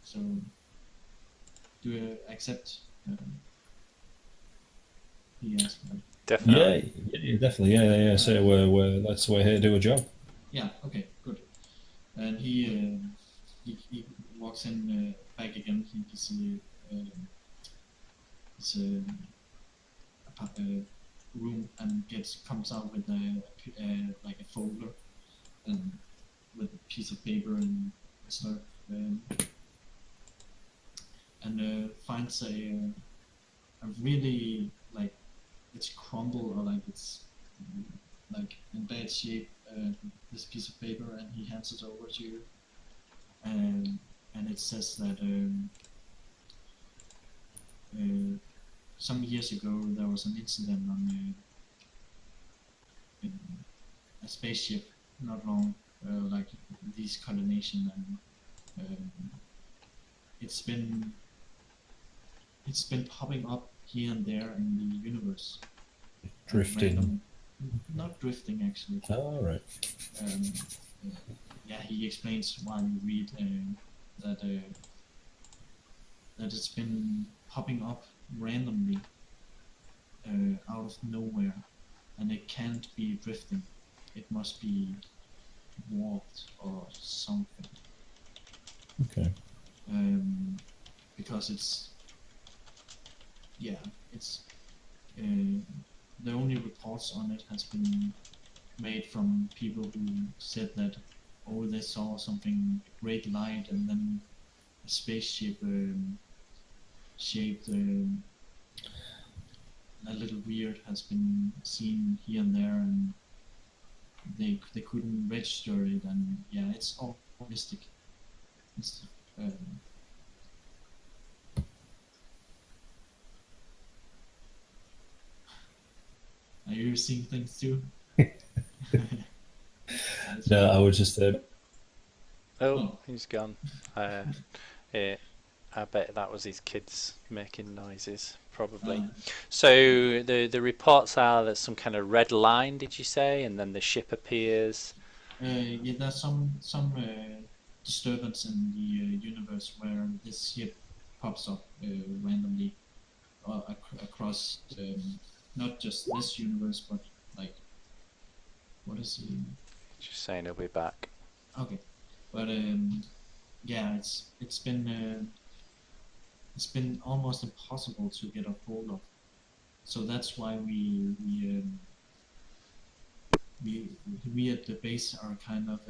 So, do you accept? He asked. Definitely. Yeah, definitely. Yeah. So we're here to do a job. Yeah. Okay. Good. And he walks in back again. He's a room and comes out with like a folder and with a piece of paper and stuff, and finds a really like it's crumbled or like it's like in bad shape, this piece of paper, and he hands it over to you, and it says that some years ago there was an incident on a spaceship not long, like these colonization, and it's been popping up here and there in the universe. Drifting. Not drifting, actually. Oh, right. Yeah, he explains while you read that it's been popping up randomly out of nowhere, and it can't be drifting. It must be warped or something. Okay. Because it's the only reports on it has been made from people who said that they saw something, a great light, and then a spaceship shaped a little weird has been seen here and there, and they couldn't register it, and yeah, it's all mystic. It's, are you seeing things too? No, I was just He's gone. I bet that was his kids making noises, probably. So the reports are that some kind of red line, did you say, and then the ship appears? Yeah, there's some disturbance in the universe where this ship pops up randomly across not just this universe, but like, what is he? Just saying he'll be back. Okay, but yeah, it's been almost impossible to get a hold of. So that's why we at the base are kind of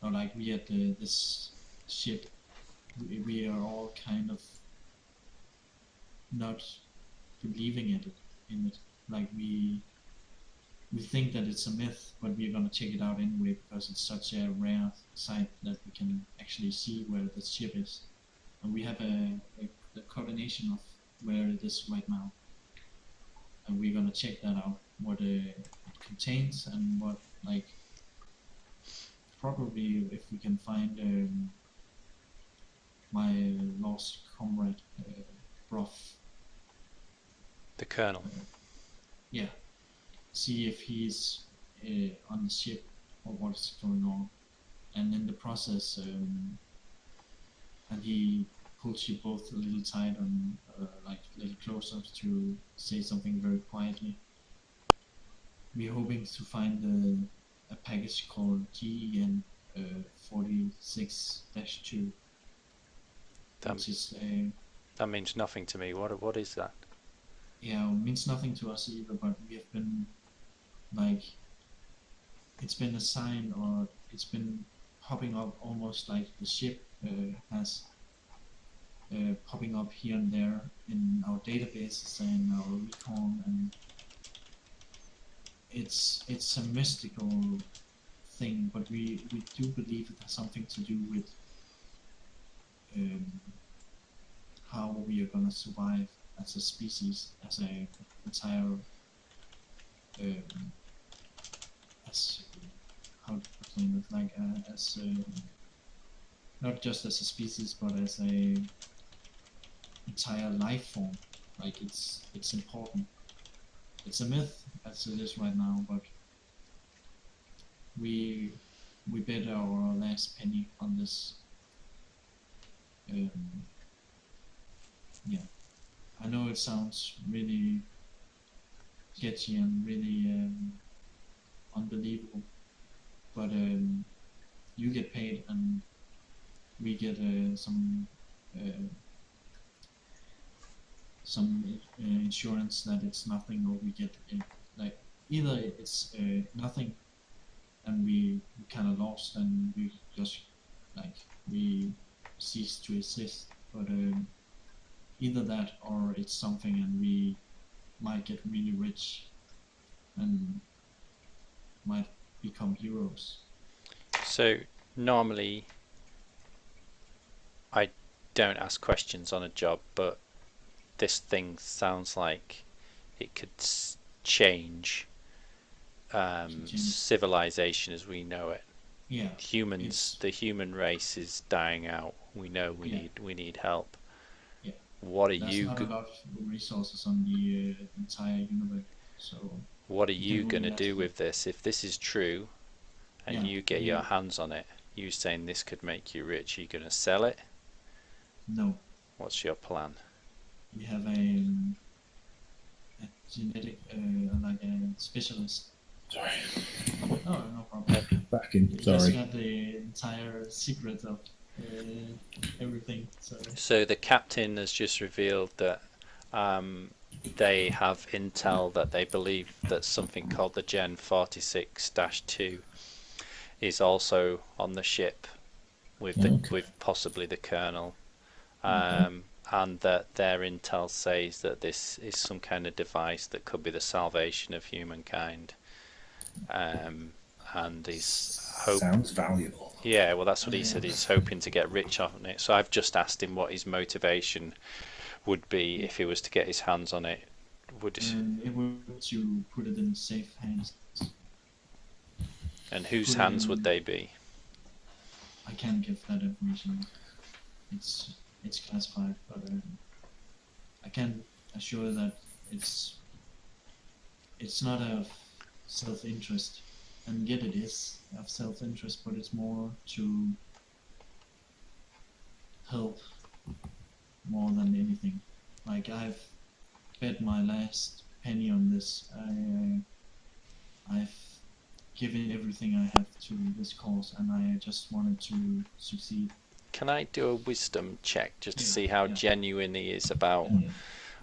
or like we at this ship, we are all kind of not believing in it. Like we think that it's a myth, but we're gonna check it out anyway because it's such a rare sight that we can actually see where the ship is, and we have the coordination of where it is right now, and we're gonna check that out, what it contains, and what, like, probably if we can find my lost comrade, Broth. The Colonel. Yeah, see if he's on the ship or what's going on, and in the process, and he pulls you both a little tight and like a little closer to say something very quietly. We're hoping to find a package called GEN 46-2, which is That means nothing to me. What is that? yeah, it means nothing to us either, but we have been like, it's been a sign, or it's been popping up almost like the ship has popping up here and there in our databases and our recon, and it's a mystical thing, but we do believe it has something to do with how we are gonna survive as a species, as a entire as how to explain it, like as not just as a species, but as a entire life form. Like it's important. It's a myth as it is right now, but we bet our last penny on this. Yeah, I know it sounds really sketchy and really unbelievable, but you get paid and we get some insurance that it's nothing, or we get like either it's nothing and we kind of lost and we just like we cease to exist, but either that or it's something and we might get really rich and might become heroes. So normally I don't ask questions on a job, but this thing sounds like it could change civilization as we know it. Yeah, Humans, the human race is dying out. We know we need help. Yeah. What are there's you? Not a lot of resources on the entire universe, so. What are you gonna do with this if this is true, and you get your hands on it? You saying this could make you rich? Are you gonna sell it? No. What's your plan? We have a genetic, like a specialist. Sorry. Oh, no problem. Back in. You Sorry. just got the entire secret of everything. So the captain has just revealed that they have intel that they believe that something called the Gen 46-2 is also on the ship with with possibly the Colonel, and that their intel says that this is some kind of device that could be the salvation of humankind, and he's sounds valuable. Yeah, well, that's what he said. He's hoping to get rich on it. So I've just asked him what his motivation would be if he was to get his hands on it. It would to put it in safe hands. And whose hands would they be? I can't give that information. It's classified, but I can assure that it's not a self-interest, and yet it is of self-interest, but it's more to help more than anything. Like I've bet my last penny on this. I've given everything I have to this cause, and I just wanted to succeed. Can I do a wisdom check just to see how genuine he is about?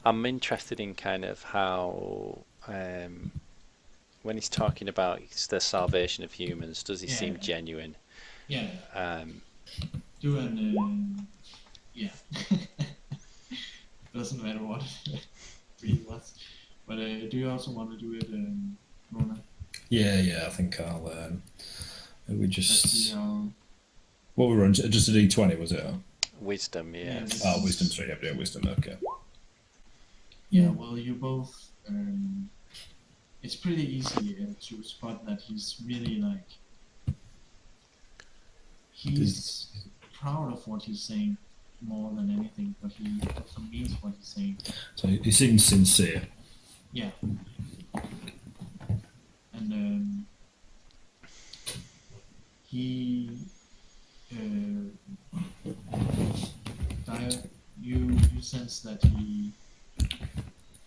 I'm interested in kind of how when he's talking about the salvation of humans, does he seem genuine? Yeah. Do an yeah. Doesn't matter what it really was. But do you also want to do it, Rona? Yeah. I think I'll. We just. What we were on? Just a D20, was it? Wisdom, yeah. Wisdom. Sorry, yeah, wisdom. Okay. Yeah. Well, you both. It's pretty easy to spot that he's really like. He's proud of what he's saying, more than anything, but he also means what he's saying. So he seems sincere. Yeah. And he, you sense that he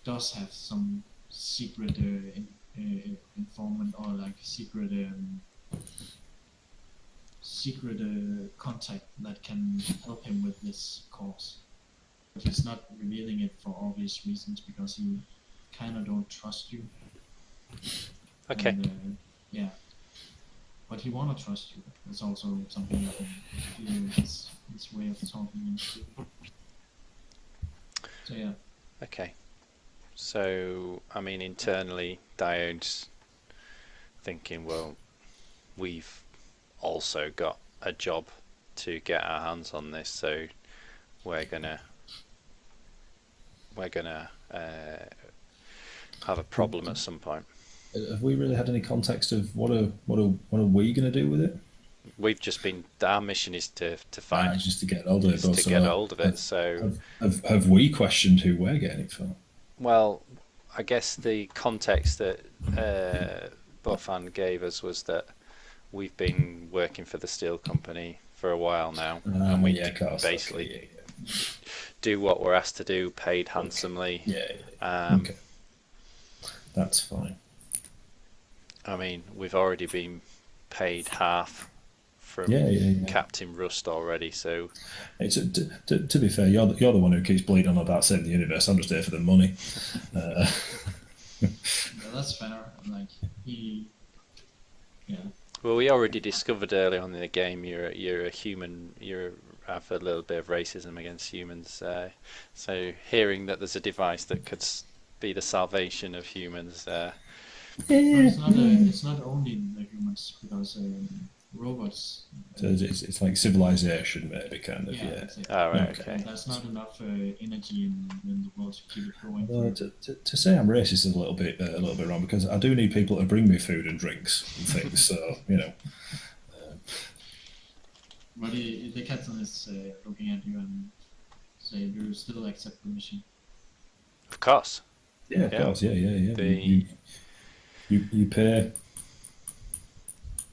does have some secret informant or like secret contact that can help him with this cause. But he's not revealing it for obvious reasons because he kind of don't trust you. Okay. And, yeah. But he wanna trust you. It's also something you can feel his way of talking into. So yeah. Okay. So, I mean, internally, Diode's thinking, well, we've also got a job to get our hands on this, so we're gonna have a problem at some point. Have we really had any context of what are we going to do with it? We've just been. Our mission is to find. Just to get hold of it. To get hold of it. So have we questioned who we're getting it for? Well, I guess the context that Bofan gave us was that we've been working for the steel company for a while now, and we basically do what we're asked to do, paid handsomely. Okay, that's fine. I mean, we've already been paid half from Captain Rust already, so it's to be fair, you're the one who keeps bleeding on about saving the universe. I'm just here for the money. Yeah, that's fair. Like Well, we already discovered early on in the game you're a human. You have a little bit of racism against humans. So hearing that there's a device that could be the salvation of humans. It's not only the humans because robots. So it's like civilization, maybe kind of. Yeah. Oh, right, okay. There's not enough energy in the world to keep it going. Well, to say I'm racist is a little bit wrong because I do need people to bring me food and drinks and things. So you know. But the captain is looking at you and say, "Do you still accept the mission?" Of course. Yeah, of course. Yeah. You pay.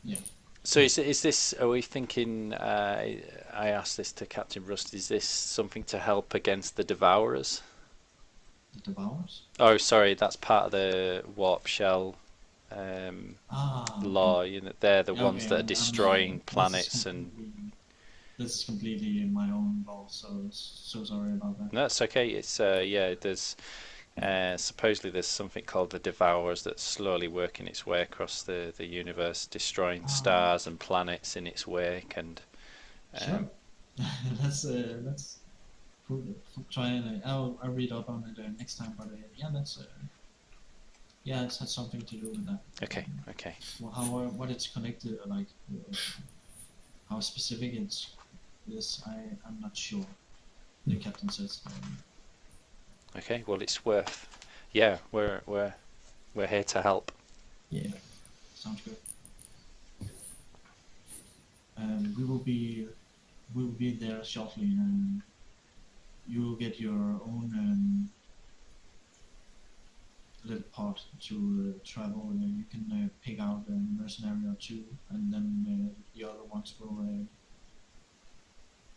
Yeah. So is this? Are we thinking? I asked this to Captain Rust. Is this something to help against the Devourers? The Devourers? Oh, sorry, that's part of the warp shell law. You know, they're the ones that are destroying planets and. This is completely my own law, so sorry about that. No, it's okay. It's there's. Supposedly there's something called the Devourers that's slowly working its way across the universe, destroying stars and planets in its wake, and sure. Let's try and I'll read up on it next time, but it has something to do with that. Okay. Well, what it's connected, like how specific it is, I'm not sure. The captain says. Okay, well, it's worth. Yeah, we're here to help. Yeah, sounds good. We will be there shortly, and you will get your own little pod to travel. You can pick out a mercenary or two, and then the other ones will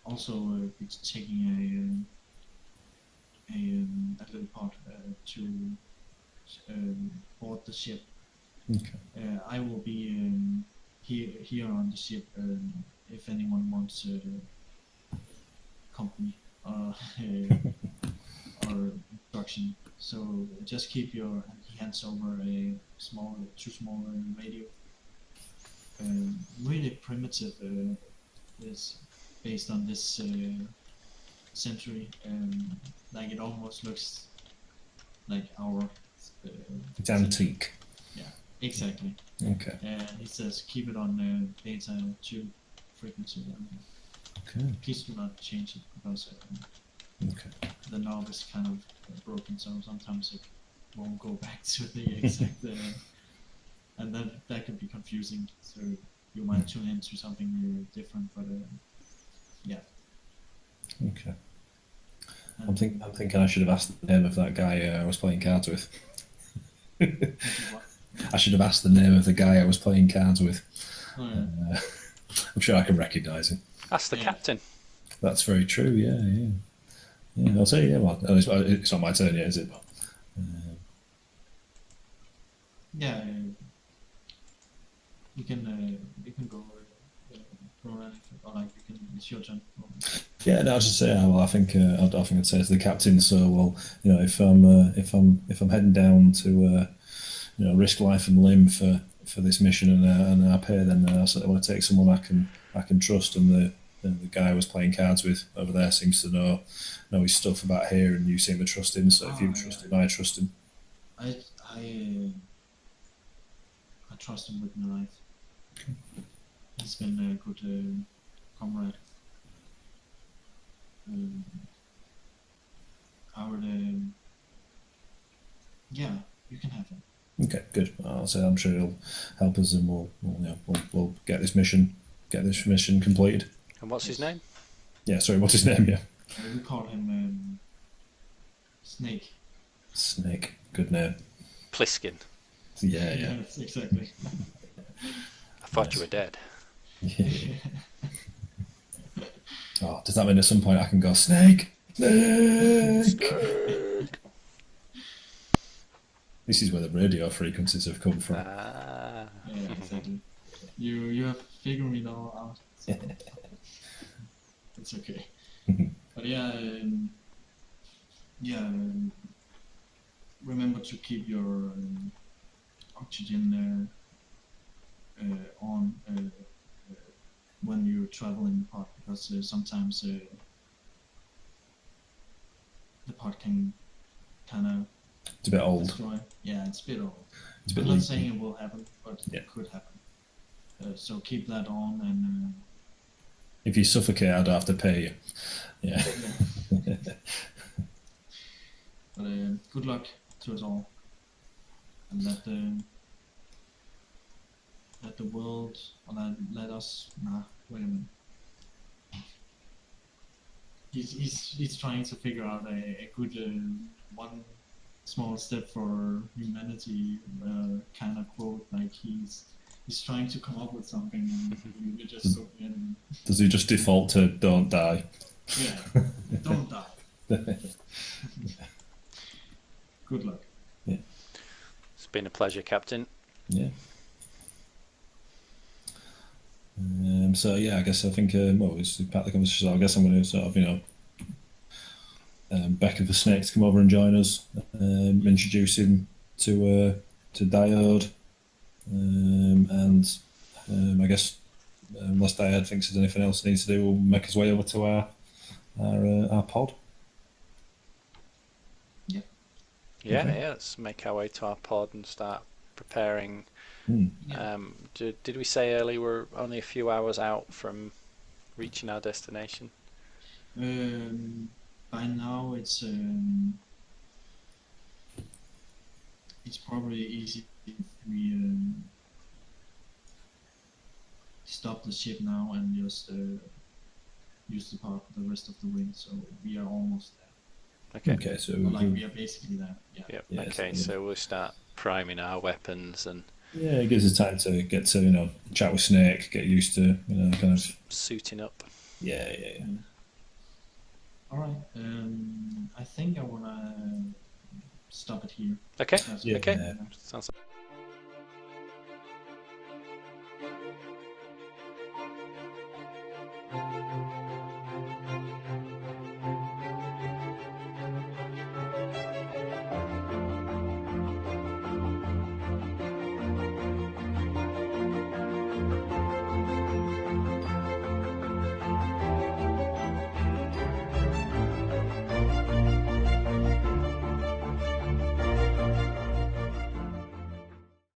also be taking a little pod to board the ship. Okay. I will be here on the ship if anyone wants company or instruction. So just keep your hands over a too small radio. Really primitive. Is based on this century. Like it almost looks like our. It's antique. Yeah, exactly. Okay. And it says keep it on beta 2 frequency. Okay. Please do not change it because the knob is kind of broken, so sometimes it won't go back to the exact. And that could be confusing. So you might tune into something different, but yeah. Okay. I'm thinking I should have asked the name of that guy I was playing cards with. I should have asked the name of the guy I was playing cards with. Oh, yeah. I'm sure I can recognise him. Ask the Yeah. captain. That's very true. Yeah. I'll say well. It's not my turn yet, is it? But, Yeah, you can go Ronan, or like you can. It's your turn. yeah, no, I was just saying. Well, I think I'd say to the captain. So, well, if I'm heading down to risk life and limb for this mission and I pay, then I want to take someone I can trust. And the guy I was playing cards with over there seems to know his stuff about here, and you seem to trust him. So if you trust him, I trust him. I trust him with my life. He's been a good comrade. Yeah, you can have him. Okay, good. I'll say I'm sure he'll help us, and we'll get this mission completed. And what's his name? Yeah, sorry, what's his name? Yeah, We call him Snake. Snake. Good name. Pliskin. Yeah. Yes, exactly. I thought you were dead. Yeah. Oh, does that mean at some point I can go Snake? This is where the radio frequencies have come from. Ah. Yeah, exactly. You have figured it all out. So it's okay. But remember to keep your oxygen on when you travel in the pod, because sometimes the pod can kind of It's a bit old. destroy. Yeah, it's a bit old. It's a bit I'm not leaky. saying it will happen, but it could happen. So keep that on, and If you suffocate, I don't have to pay you. Yeah. but good luck to us all, and let the world, or let us. Nah, wait a minute. He's trying to figure out a good one small step for humanity kind of quote. Like he's trying to come up with something, and you just go in. Does he just default to don't die? Yeah, don't die. Good luck. It's been a pleasure, Captain. Yeah. So yeah, I guess I think it's part of the conversation. So I guess I'm going to sort of beckon for Snake to come over and join us, introduce him to Diode, and I guess unless Diode thinks there's anything else he needs to do, we'll make his way over to our pod. Yeah, Okay. yeah. Let's make our way to our pod and start preparing. Yeah. Did we say earlier we're only a few hours out from reaching our destination? By now it's probably easy if we stop the ship now and just use the pod for the rest of the way. So we are almost there. Okay. So Or like we are basically there. Yeah. Yep. Yeah, Okay. so- So we'll start priming our weapons and yeah, it gives us time to get to chat with Snake, get used to kind of suiting up. yeah. All right. I think I wanna stop it here. Okay. That's Yeah. Okay. Sounds like